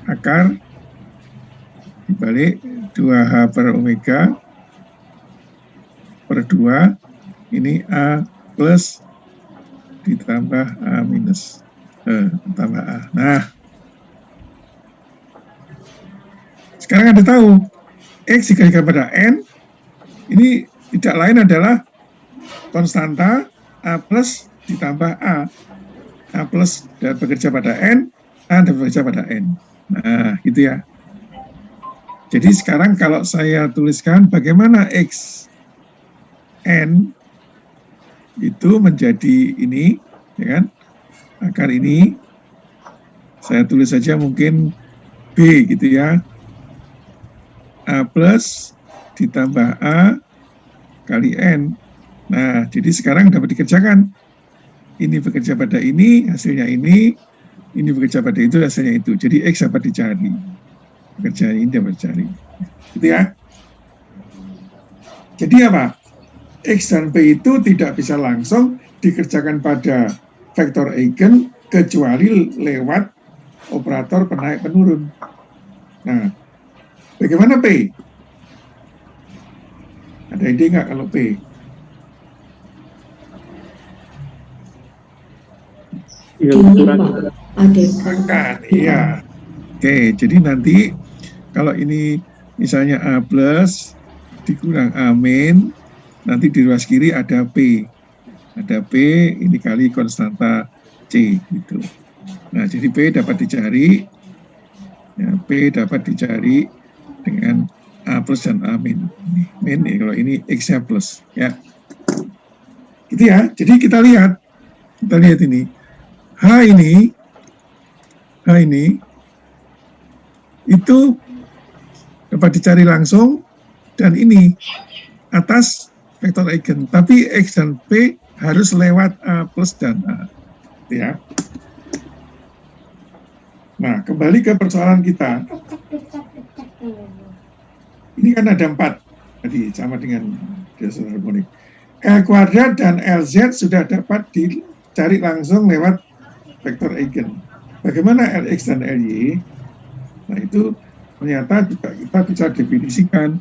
Akar dibalik 2H per omega per 2, ini A plus ditambah A minus tambah A. Nah, sekarang Anda tahu X dikalikan pada N, ini tidak lain adalah konstanta A plus ditambah A. A plus bekerja pada N, A bekerja pada N. Nah, gitu ya. Jadi sekarang kalau saya tuliskan bagaimana X N itu menjadi ini, ya kan? Akar ini, saya tulis saja mungkin B gitu ya. A plus ditambah A kali N. Nah, jadi sekarang dapat dikerjakan. Ini bekerja pada ini, hasilnya ini bekerja pada itu, hasilnya itu. Jadi X dapat dicari. Bekerja ini dapat dicari. Gitu ya. Jadi apa? X dan P itu tidak bisa langsung dikerjakan pada vektor eigen kecuali lewat operator penaik penurun. Nah, bagaimana P? Ada ide nggak kalau P? Kurangkan, iya. Oke, jadi nanti kalau ini misalnya A plus dikurang A min, nanti di ruas kiri ada P. Ada P, ini kali konstanta C, gitu. Nah, jadi P dapat dicari, ya, P dapat dicari dengan A plus dan A min. Min, kalau ini X-nya plus, ya. Gitu ya, jadi kita lihat ini. H ini itu dapat dicari langsung, dan ini atas vektor eigen, tapi X dan P harus lewat A plus dan A, ya. Nah, kembali ke persoalan kita. Ini kan ada 4 tadi, sama dengan dasar harmonik. L kuadrat dan LZ sudah dapat dicari langsung lewat vektor eigen. Bagaimana Lx dan Ly? Nah, itu ternyata juga kita bisa definisikan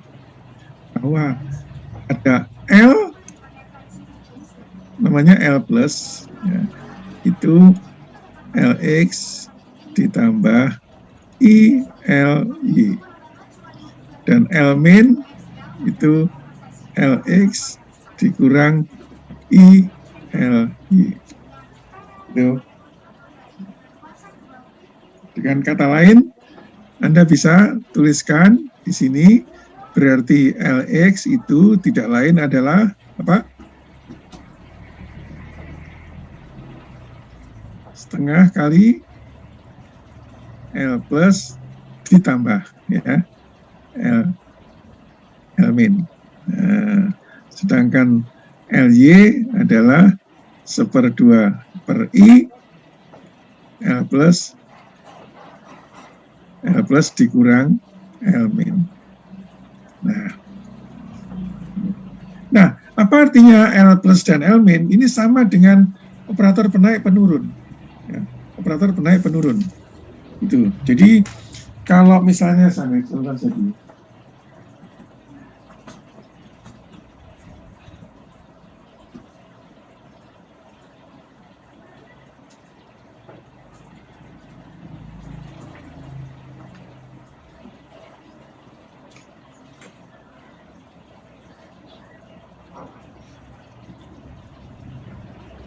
bahwa ada L, namanya L plus, ya, itu Lx ditambah ILY, dan L min itu Lx dikurang ILY. Itu. Dengan kata lain, Anda bisa tuliskan di sini, berarti Lx itu tidak lain adalah apa? Setengah kali L plus ditambah, ya, L min. Nah, sedangkan Ly adalah 1/2 per I L plus dikurang L min. Nah, apa artinya L plus dan L min? Ini sama dengan operator penaik penurun, ya, operator penaik penurun. Itu. Jadi kalau misalnya saya contohkan saja.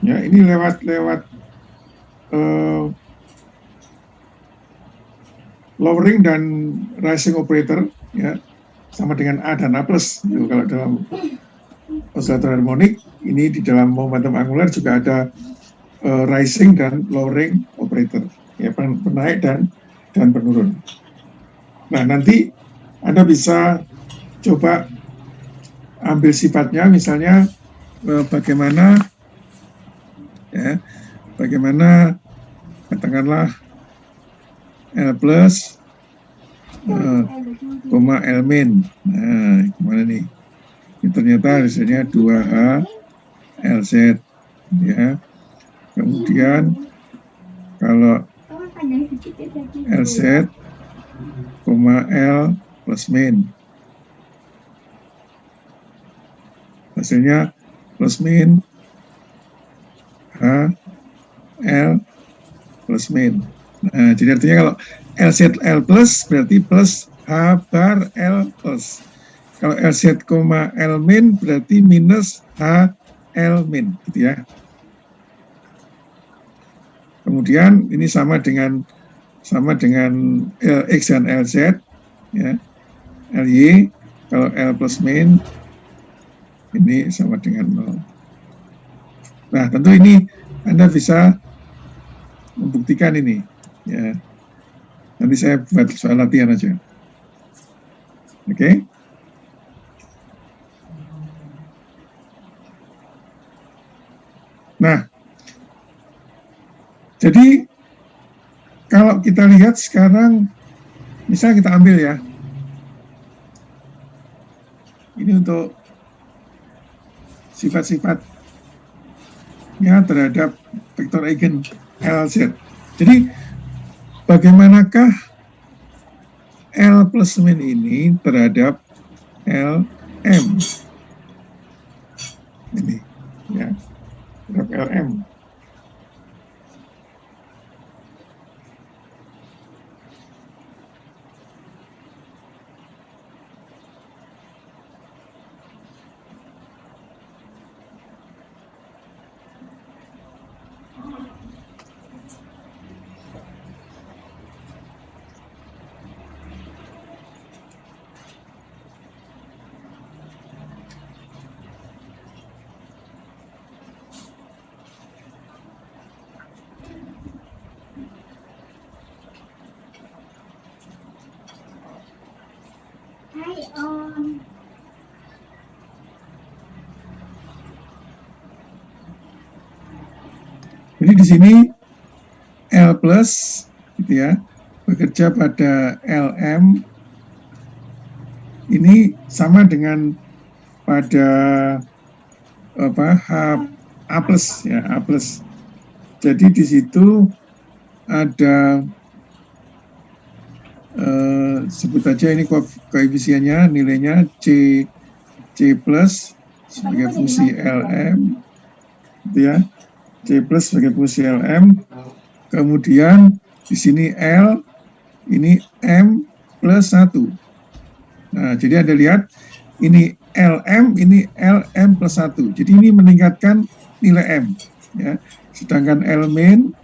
Ya, ini lewat lowering dan rising operator, ya, sama dengan A dan A plus. Itu kalau dalam oscillator harmonik, ini di dalam momentum angular juga ada rising dan lowering operator, ya, penaik dan penurun. Nah, nanti Anda bisa coba ambil sifatnya, misalnya bagaimana katakanlah L plus, koma L min. Nah, gimana nih? Ini ternyata hasilnya 2H LZ, ya. Kemudian kalau LZ, koma L plus min, hasilnya plus min H L plus min. Nah, jadi artinya kalau LZ L plus berarti plus H bar L plus. Kalau LZ, L min berarti minus H L min, gitu ya. Kemudian ini sama dengan Lx dan Lz, ya. Ly kalau L plus min ini sama dengan 0. Nah, tentu ini Anda bisa membuktikan ini, ya. Nanti saya buat soal latihan aja. Oke? Nah, jadi kalau kita lihat sekarang, misalnya kita ambil ya, ini untuk sifat-sifatnya terhadap vektor eigen Lz. Jadi bagaimanakah L plus min ini terhadap Lm? Ini, ya, terhadap Lm. Jadi di sini L plus, gitu ya, bekerja pada Lm ini sama dengan pada A plus, ya, A plus. Jadi di situ ada sebut aja ini koefisiennya, nilainya C plus sebagai fungsi Lm, gitu ya. C plus sebagai fungsi Lm, kemudian di sini L, ini M plus 1. Nah, jadi Anda lihat, ini Lm, ini Lm plus 1. Jadi ini meningkatkan nilai M, ya. Sedangkan L min,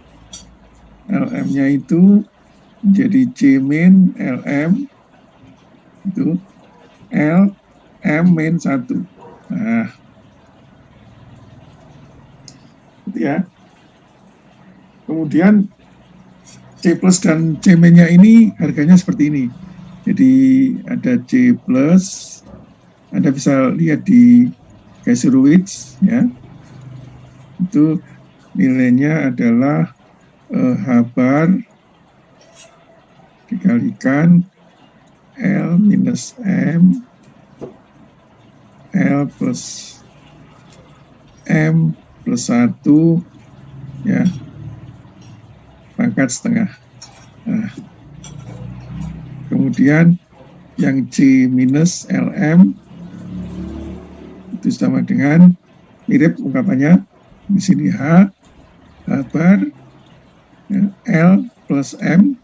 Lm-nya itu menjadi C min Lm, itu L M min 1. Nah, ya. Kemudian C plus dan C min-nya ini harganya seperti ini. Jadi ada C plus, Anda bisa lihat di Kaiserowitz, ya. Itu nilainya adalah H bar dikalikan L minus M L plus M plus 1, ya, pangkat setengah. Nah, kemudian yang C minus Lm itu sama dengan, mirip ungkapannya di sini H bar, ya, L plus M,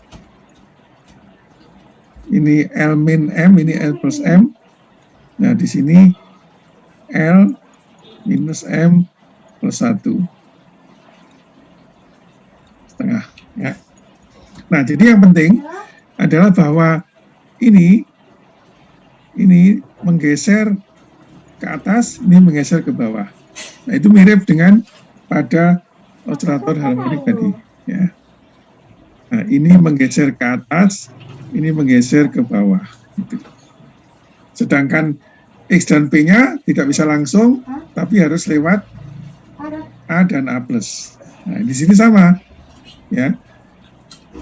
ini L min M, ini L plus M. Nah, di sini L minus M plus 1 setengah, ya. Nah, jadi yang penting adalah bahwa ini menggeser ke atas, ini menggeser ke bawah. Nah, itu mirip dengan pada oscillator harmonik tadi, ya. Nah, ini menggeser ke atas, ini menggeser ke bawah, gitu. Sedangkan X dan P-nya tidak bisa langsung, tapi harus lewat A dan A plus. Nah, di sini sama, ya.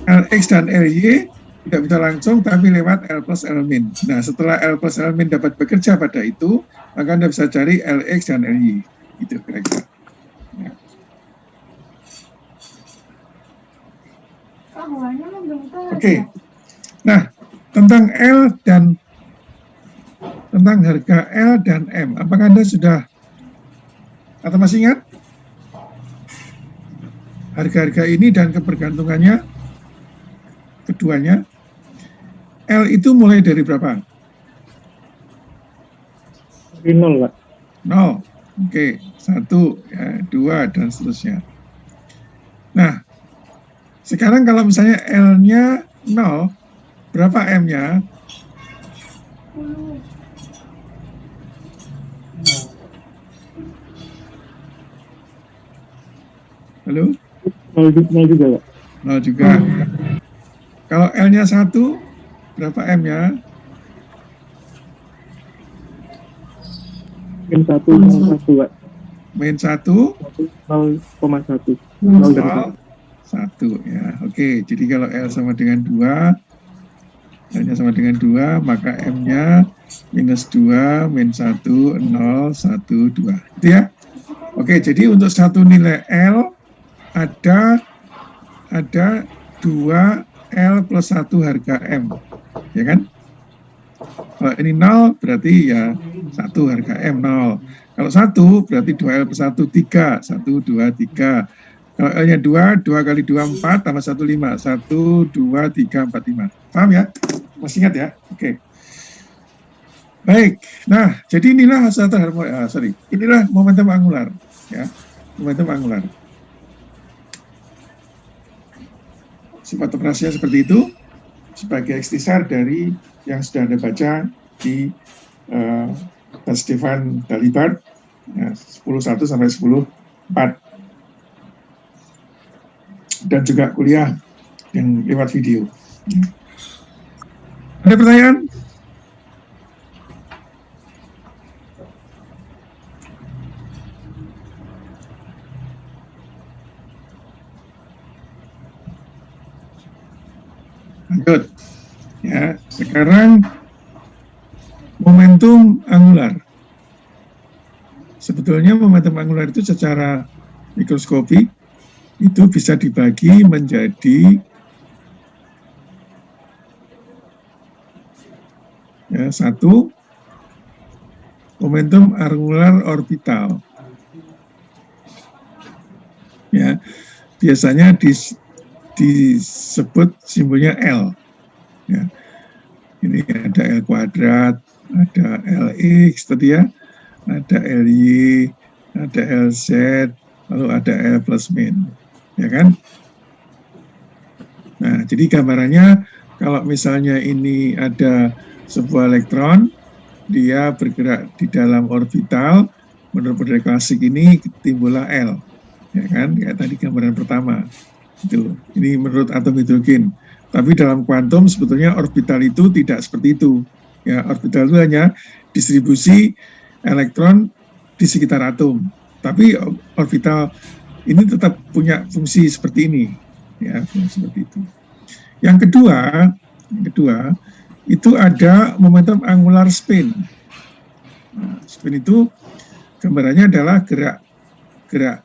Lx dan Ly tidak bisa langsung, tapi lewat L plus L min. Nah, setelah L plus L min dapat bekerja pada itu, maka Anda bisa cari Lx dan Ly. Itu kira-kira. Ya. Oke. Nah, tentang harga L dan M, apakah Anda sudah atau masih ingat harga-harga ini dan kebergantungannya keduanya? L itu mulai dari berapa? Dari 0, Pak. 0. Oke, 1, ya, 2, dan seterusnya. Nah, sekarang kalau misalnya L-nya 0, berapa M-nya? Halo? 0 juga, Pak. 0 juga. Kalau L-nya 1, berapa M-nya? Min 1,1, Pak. Min 1? 0,1. 0 dari 1, ya. Oke, jadi kalau L sama dengan 2, L-nya sama dengan 2, maka M-nya minus 2, min 1, 0, 1, 2. Gitu ya? Oke, jadi untuk satu nilai L, ada 2 L plus 1 harga M, ya kan? Kalau ini 0 berarti ya 1 harga M 0. Kalau 1 berarti 2 L plus 1 3, 1, 2, 3. Kalau L-nya 2, 2 kali 2 4 tambah 1 5, 1, 2, 3, 4, 5. Paham ya? Masih ingat ya? Oke. Baik. Nah, jadi inilah inilah momentum angular, ya. Momentum angular. Sifat operasinya seperti itu, sebagai ikhtisar dari yang sudah Anda baca di Stefan Dalibard, ya, 10.1 sampai 10.4, dan juga kuliah yang lewat video. Ada pertanyaan? Lanjut. Ya, sekarang momentum angular. Sebetulnya momentum angular itu secara mikroskopik itu bisa dibagi menjadi ya, satu, momentum angular orbital. Ya, biasanya disebut simbolnya L. Ya. Ini ada L kuadrat, ada LX tadi ya, ada LY, ada LZ, lalu ada L plus min, ya kan? Nah, jadi gambarannya kalau misalnya ini ada sebuah elektron, dia bergerak di dalam orbital, menurut model klasik ini timbullah L, ya kan? Kayak tadi gambaran pertama. Itu. Ini menurut atom hidrogen. Tapi dalam kuantum sebetulnya orbital itu tidak seperti itu. Ya, orbital itu hanya distribusi elektron di sekitar atom. Tapi orbital ini tetap punya fungsi seperti ini. Ya, seperti itu. Yang kedua itu ada momentum angular spin. Nah, spin itu gambarannya adalah gerak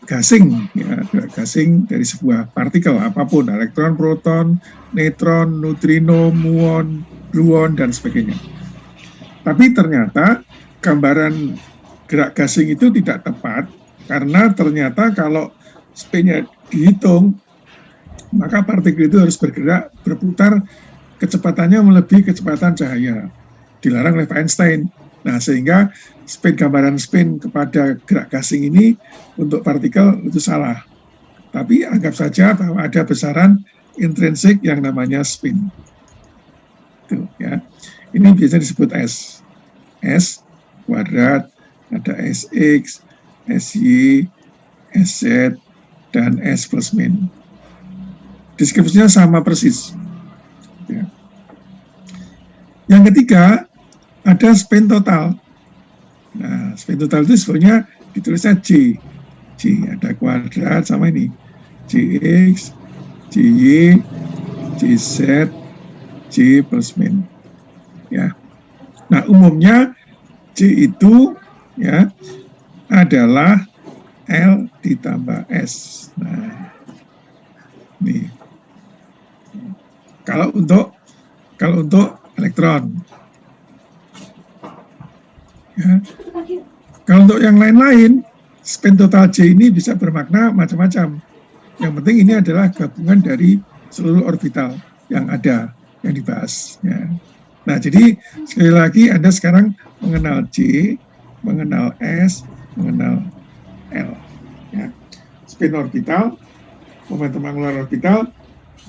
gasing, ya, gerak gasing dari sebuah partikel apapun, elektron, proton, neutron, neutrino, muon, gluon, dan sebagainya. Tapi ternyata gambaran gerak gasing itu tidak tepat karena ternyata kalau spinnya dihitung, maka partikel itu harus berputar kecepatannya melebihi kecepatan cahaya. Dilarang oleh Einstein. Nah, sehingga gambaran spin kepada gerak gasing ini untuk partikel itu salah. Tapi anggap saja bahwa ada besaran intrinsik yang namanya spin. Tuh, ya. Ini biasanya disebut S. S kuadrat, ada Sx, Sy, Sz, dan S plus min. Deskripsinya sama persis. Ya. Yang ketiga, ada spin total. Nah, spin total itu sebenarnya ditulisnya J. J ada kuadrat sama ini. Jx, Jy, JZ, J plus min. Ya. Nah, umumnya J itu ya adalah L ditambah S. Nah, ini. Kalau untuk elektron. Ya. Kalau untuk yang lain-lain, spin total J ini bisa bermakna macam-macam. Yang penting ini adalah gabungan dari seluruh orbital yang ada, yang dibahas. Ya. Nah, jadi sekali lagi Anda sekarang mengenal J, mengenal S, mengenal L. Ya. Spin orbital, momentum angular orbital,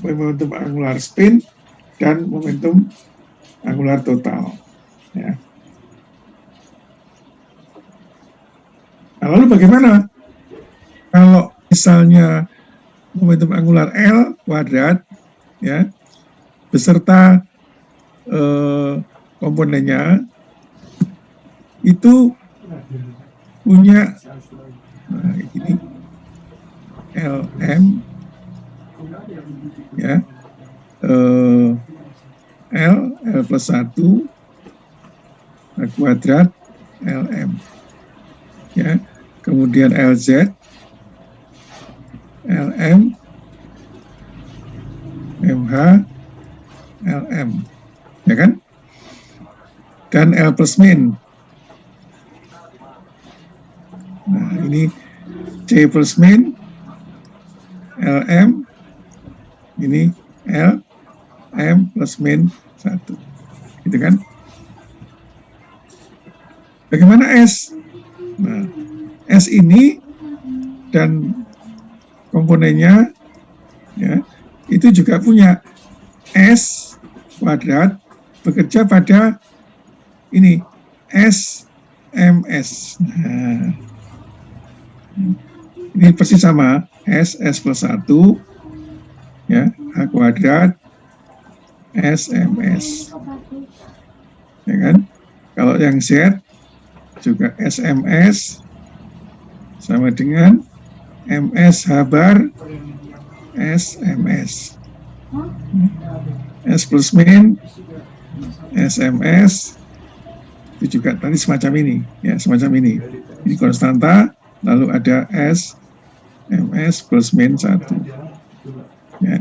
momentum angular spin, dan momentum angular total. Ya. Nah, lalu bagaimana kalau misalnya momentum angular L kuadrat ya beserta komponennya itu punya ini Lm ya L plus 1 kuadrat Lm ya, kemudian Lz Lm MH Lm ya kan, dan L plus min. Nah, ini C plus min Lm, ini L M plus min 1, gitu kan. Bagaimana S? Nah, S ini dan komponennya ya itu juga punya S kuadrat bekerja pada ini S MS. Nah, ini persis sama S plus 1 ya, H kuadrat SMS ya kan. Kalau yang Z juga SMS sama dengan MS H bar SMS. S plus min SMS itu juga tadi semacam ini ya, semacam ini. Ini konstanta, lalu ada S MS plus min 1 ya.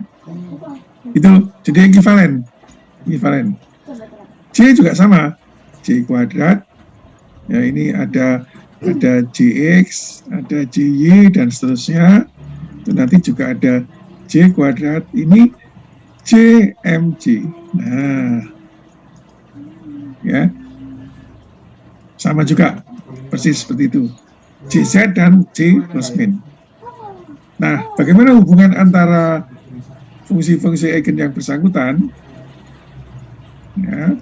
Itu jadi ekuivalen. J juga sama, J kuadrat ya, ini ada JX, ada JY dan seterusnya. Itu nanti juga ada J kuadrat, ini JMJ. Nah, ya, sama juga, persis seperti itu. JZ dan J plus min. Nah, bagaimana hubungan antara fungsi-fungsi eigen yang bersangkutan? Ya.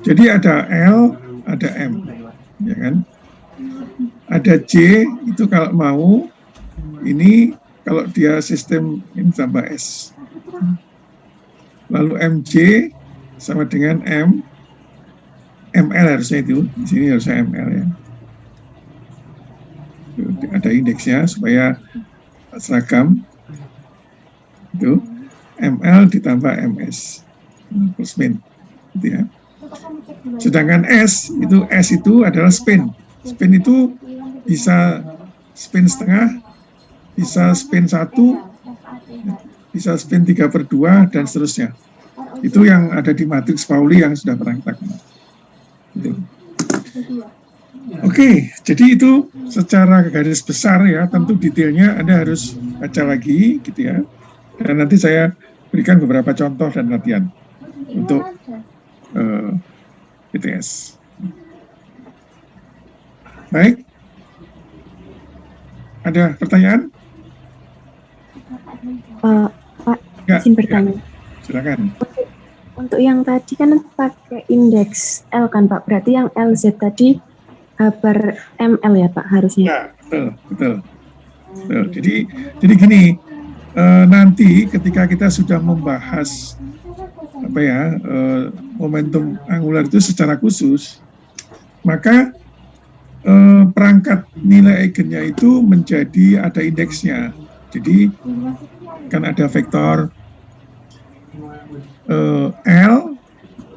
Jadi ada L, ada M, ya kan? Ada J itu kalau mau, ini kalau dia sistem ini tambah S. Lalu MJ sama dengan ML harusnya itu, di sini harusnya ML ya. Ada indeksnya supaya seragam. Itu ML ditambah MS plus min, gitu ya. Sedangkan S itu adalah spin. Spin itu bisa spin setengah, bisa spin 1, bisa spin 3/2 dan seterusnya. Itu yang ada di matriks Pauli yang sudah pernah kita kenal. Gitu. Oke, jadi itu secara garis besar ya, tentu detailnya Anda harus baca lagi gitu ya. Dan nanti saya berikan beberapa contoh dan latihan untuk BTS. Baik, ada pertanyaan? Pak, Ya, izin bertanya. ya, silakan. Untuk yang tadi kan pakai indeks L kan Pak, berarti yang LZ tadi bar ML ya Pak harusnya? Ya, betul. Jadi gini, nanti ketika kita sudah membahas momentum angular itu secara khusus, maka perangkat nilai eigennya itu menjadi ada indeksnya. Jadi kan ada vektor L,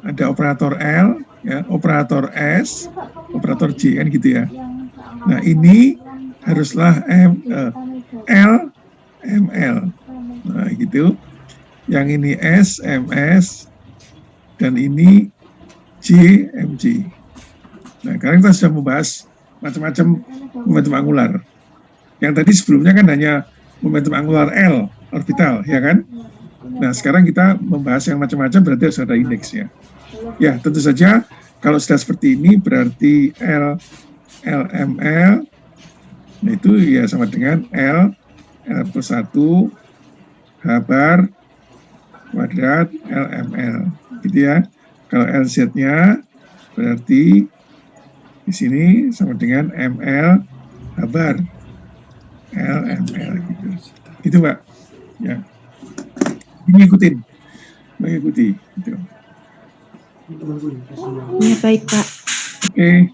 ada operator L, ya, operator S, operator J, kan gitu ya. Nah ini haruslah L, ML. Nah gitu. Yang ini S, MS, dan ini J, MJ. Nah sekarang kita sudah membahas macam-macam momentum angular. Yang tadi sebelumnya kan hanya momentum angular L, orbital, ya kan? Nah sekarang kita membahas yang macam-macam, berarti harus ada indeksnya. Ya tentu saja kalau sudah seperti ini berarti L, LML, nah itu ya sama dengan L plus 1 H bar kuadrat LML, gitu ya. Kalau LZ-nya berarti di sini sama dengan ML H bar LML, gitu. Itu Pak, ya. Mengikuti, gitu. Ya, baik Pak. Oke.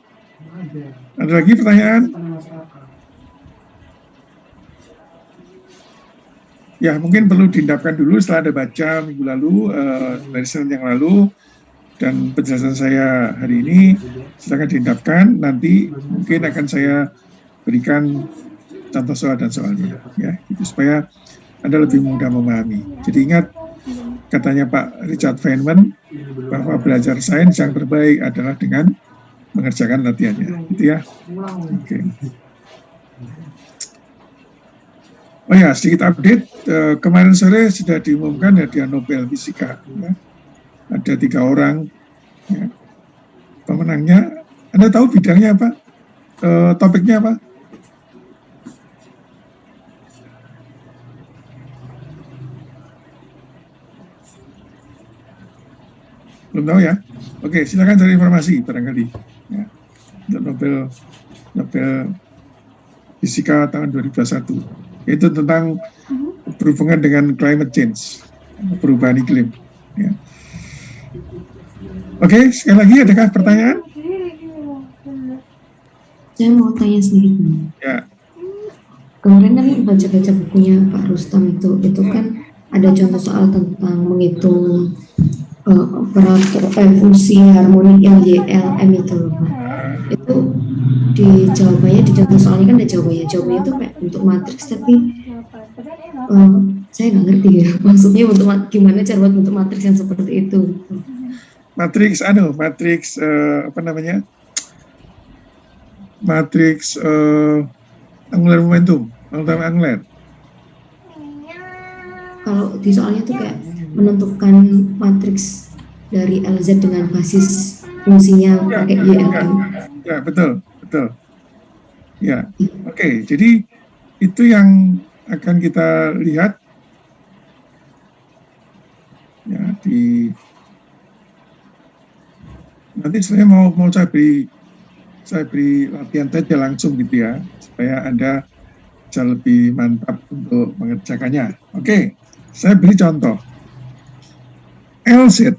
Ada lagi pertanyaan? Ya, mungkin perlu diendapkan dulu setelah Anda baca minggu lalu, dari Senin yang lalu, dan penjelasan saya hari ini, silakan diendapkan. Nanti mungkin akan saya berikan contoh soal dan soalnya, ya, itu supaya Anda lebih mudah memahami. Jadi ingat, katanya Pak Richard Feynman, bahwa belajar sains yang terbaik adalah dengan mengerjakan latihannya, gitu ya. Oke. Oh ya, sedikit update. Kemarin sore sudah diumumkan hadiah Nobel Fisika. Ya. Ada 3 orang, ya, pemenangnya. Anda tahu bidangnya apa? Topiknya apa? Belum tahu ya? Oke, silakan cari informasi barangkali. Ya. Untuk Nobel Fisika tahun 2021. Itu tentang berhubungan dengan climate change, perubahan iklim. Ya. Oke, sekali lagi adakah pertanyaan? Saya mau tanya sedikit. Ya. Kemarin kan baca-baca bukunya Pak Rustam itu kan ada contoh soal tentang menghitung operator fungsi harmonik LYLM itu loh Pak. Itu di jawabannya, di contoh soalnya kan ada jawabannya itu kayak untuk matriks, tapi saya nggak ngerti ya maksudnya untuk gimana cara buat bentuk matriks yang seperti itu. Matriks apa namanya? Matriks angular momentum, angular. Kalau di soalnya tuh kayak menentukan matriks dari LZ dengan basis fungsinya pakai YLM. Ya, betul. Ya, oke. Jadi itu yang akan kita lihat ya di nanti saya mau saya beri latihan saja langsung gitu ya, supaya Anda bisa lebih mantap untuk mengerjakannya. Oke, saya beri contoh. LZ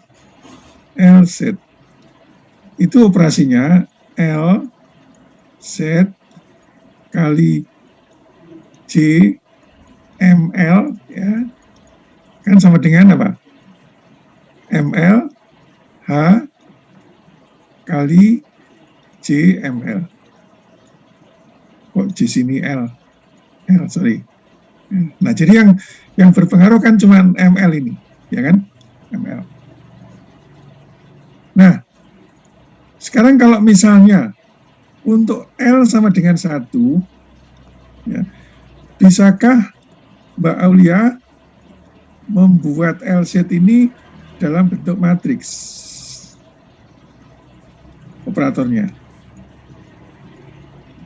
itu operasinya L Z kali J ML, ya kan sama dengan apa? ML H kali J ML. Kok di sini L sorry. Nah jadi yang berpengaruh kan cuma ML ini, ya kan? ML. Nah sekarang kalau misalnya untuk L sama dengan 1, ya, bisakah Mbak Aulia membuat LZ ini dalam bentuk matriks operatornya?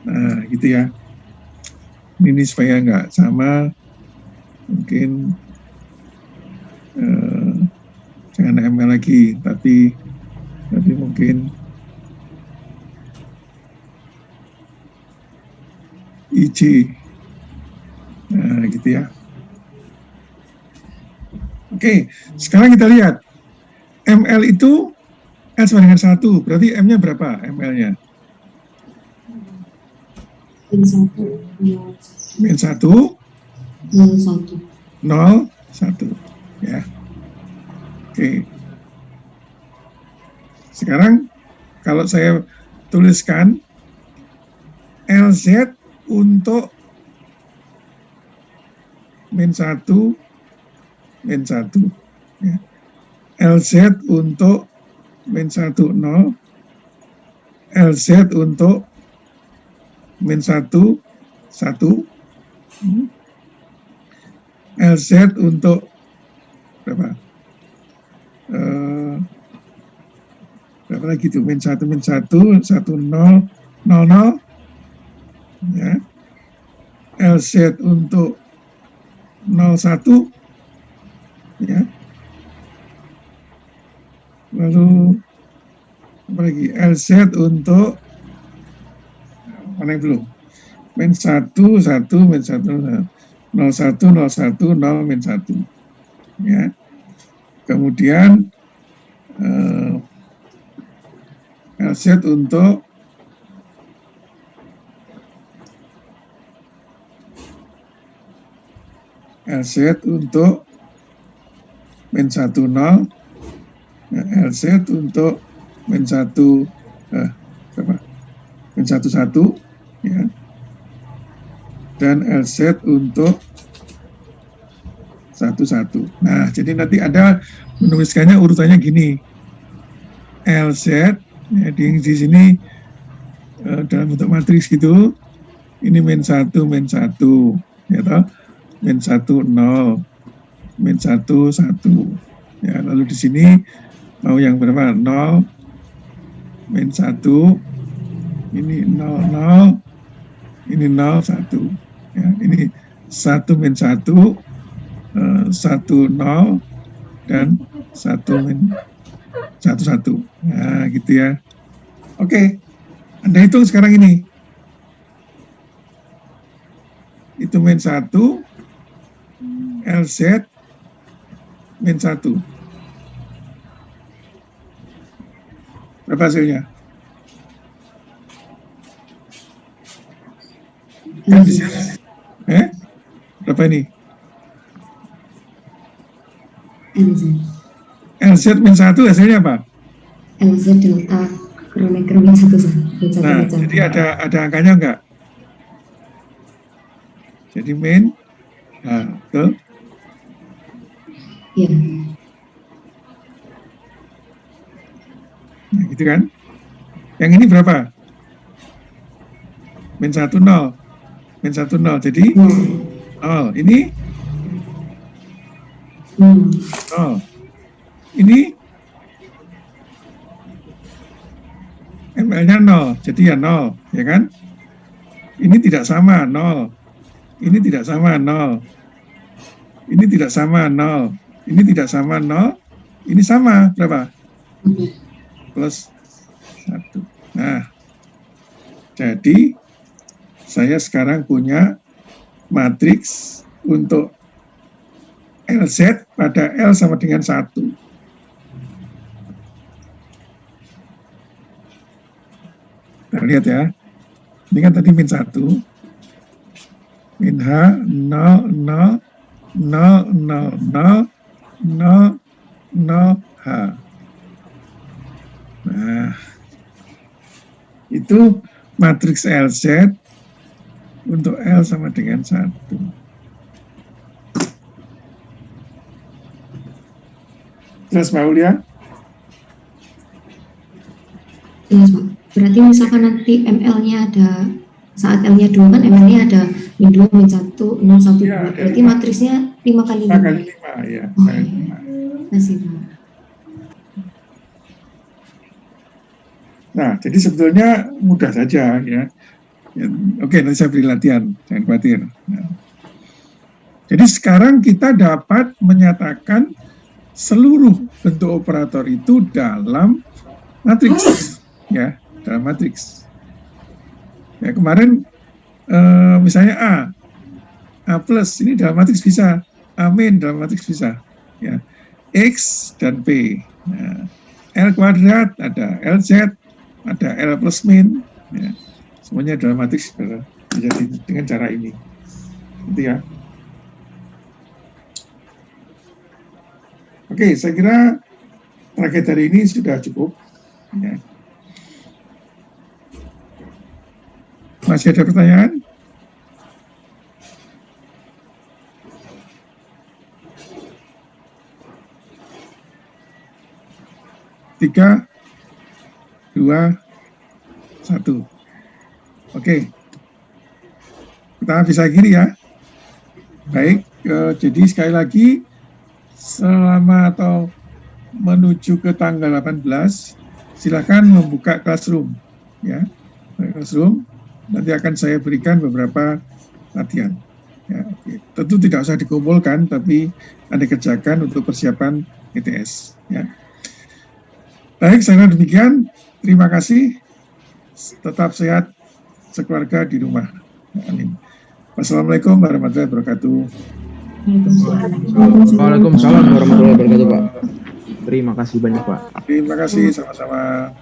Nah, gitu ya. Ini supaya nggak sama, mungkin jangan ML lagi, tapi mungkin IJ. Nah, gitu ya. Oke, sekarang kita lihat. ML itu L sama dengan 1, berarti M-nya berapa ML-nya? Min 1 01. 01 ya. Oke. Sekarang kalau saya tuliskan LZ untuk -1 -1 ya. LZ untuk -1 0, LZ untuk -1 1, LZ untuk berapa? Berapa lagi itu? -1 -1 1 0 0 0 ya. LZ untuk 01 ya. Lalu apa lagi? LZ untuk mana yang belum? -1 1 -1 01 01 0 -1 ya. Kemudian LZ untuk -1 0 LZ untuk -1 berapa? -1 1 ya. Dan LZ untuk 1 1. Nah, jadi nanti ada menuliskannya urutannya gini. LZ ya, di sini dalam bentuk matriks gitu. Ini -1 -1 ya toh. -1 0, -1 1. Ya, lalu di sini mau yang berapa? 0 -1. Ini 0 0. Ini 0 1. Ya, ini 1 -1, 1 0 dan 1 1 1. Nah, gitu ya. Oke. Anda hitung sekarang ini. Itu -1 LZ -1. Berapa hasilnya? Kan di sini. Berapa ini? LZ -1 hasilnya apa? LZ delta kronik 1. Nah, jadi ada angkanya enggak? Jadi betul? Iya. Nah, gitu kan? Yang ini berapa? -1 0. -1 0. Jadi 0. Ini 0. Ini ML-nya 0. Jadi ya 0, ya kan? Ini tidak sama 0. Ini tidak sama 0. Ini tidak sama 0. Ini tidak sama 0. Ini sama berapa? Plus 1. Nah, jadi saya sekarang punya matriks untuk LZ pada L sama dengan 1. Kita lihat ya. Ini kan tadi -1. Min H 0 0 0 0 0 0 0 H. Nah, itu matriks LZ untuk L sama dengan 1. Jelas Pak Ulia? Iya, Pak. Berarti misalkan nanti ML-nya ada, saat L-nya 2 kan ML-nya ada -2, -1, 0, 1, 2. Ya, Berarti matriksnya 5 kali 5. 5 kali 5, ya. Oh, iya. Masih, Pak. Nah, jadi sebetulnya mudah saja ya. Oke, nanti saya beri latihan, jangan khawatir. Nah. Jadi sekarang kita dapat menyatakan seluruh bentuk operator itu dalam matriks, ya, dalam matriks. Ya, kemarin misalnya A plus ini dalam matriks bisa, A min dalam matriks bisa, ya, X dan P. Nah, L kuadrat ada, LZ ada, L plus min, ya, semuanya dalam matriks bisa dengan cara ini, gitu ya. Oke, saya kira target hari ini sudah cukup. Ya. Masih ada pertanyaan? Tiga, 2, 1. Oke, kita bisa akhiri ya. Baik, jadi sekali lagi selama atau menuju ke tanggal 18, silakan membuka Classroom, ya. Classroom, nanti akan saya berikan beberapa latihan. Ya, oke. Tentu tidak usah dikumpulkan, tapi Anda kerjakan untuk persiapan ETS. Ya. Baik, saya demikian. Terima kasih. Tetap sehat sekeluarga di rumah. Amin. Wassalamualaikum warahmatullahi wabarakatuh. Waalaikumsalam warahmatullahi wabarakatuh, Pak. Terima kasih banyak, Pak. Terima kasih, sama-sama.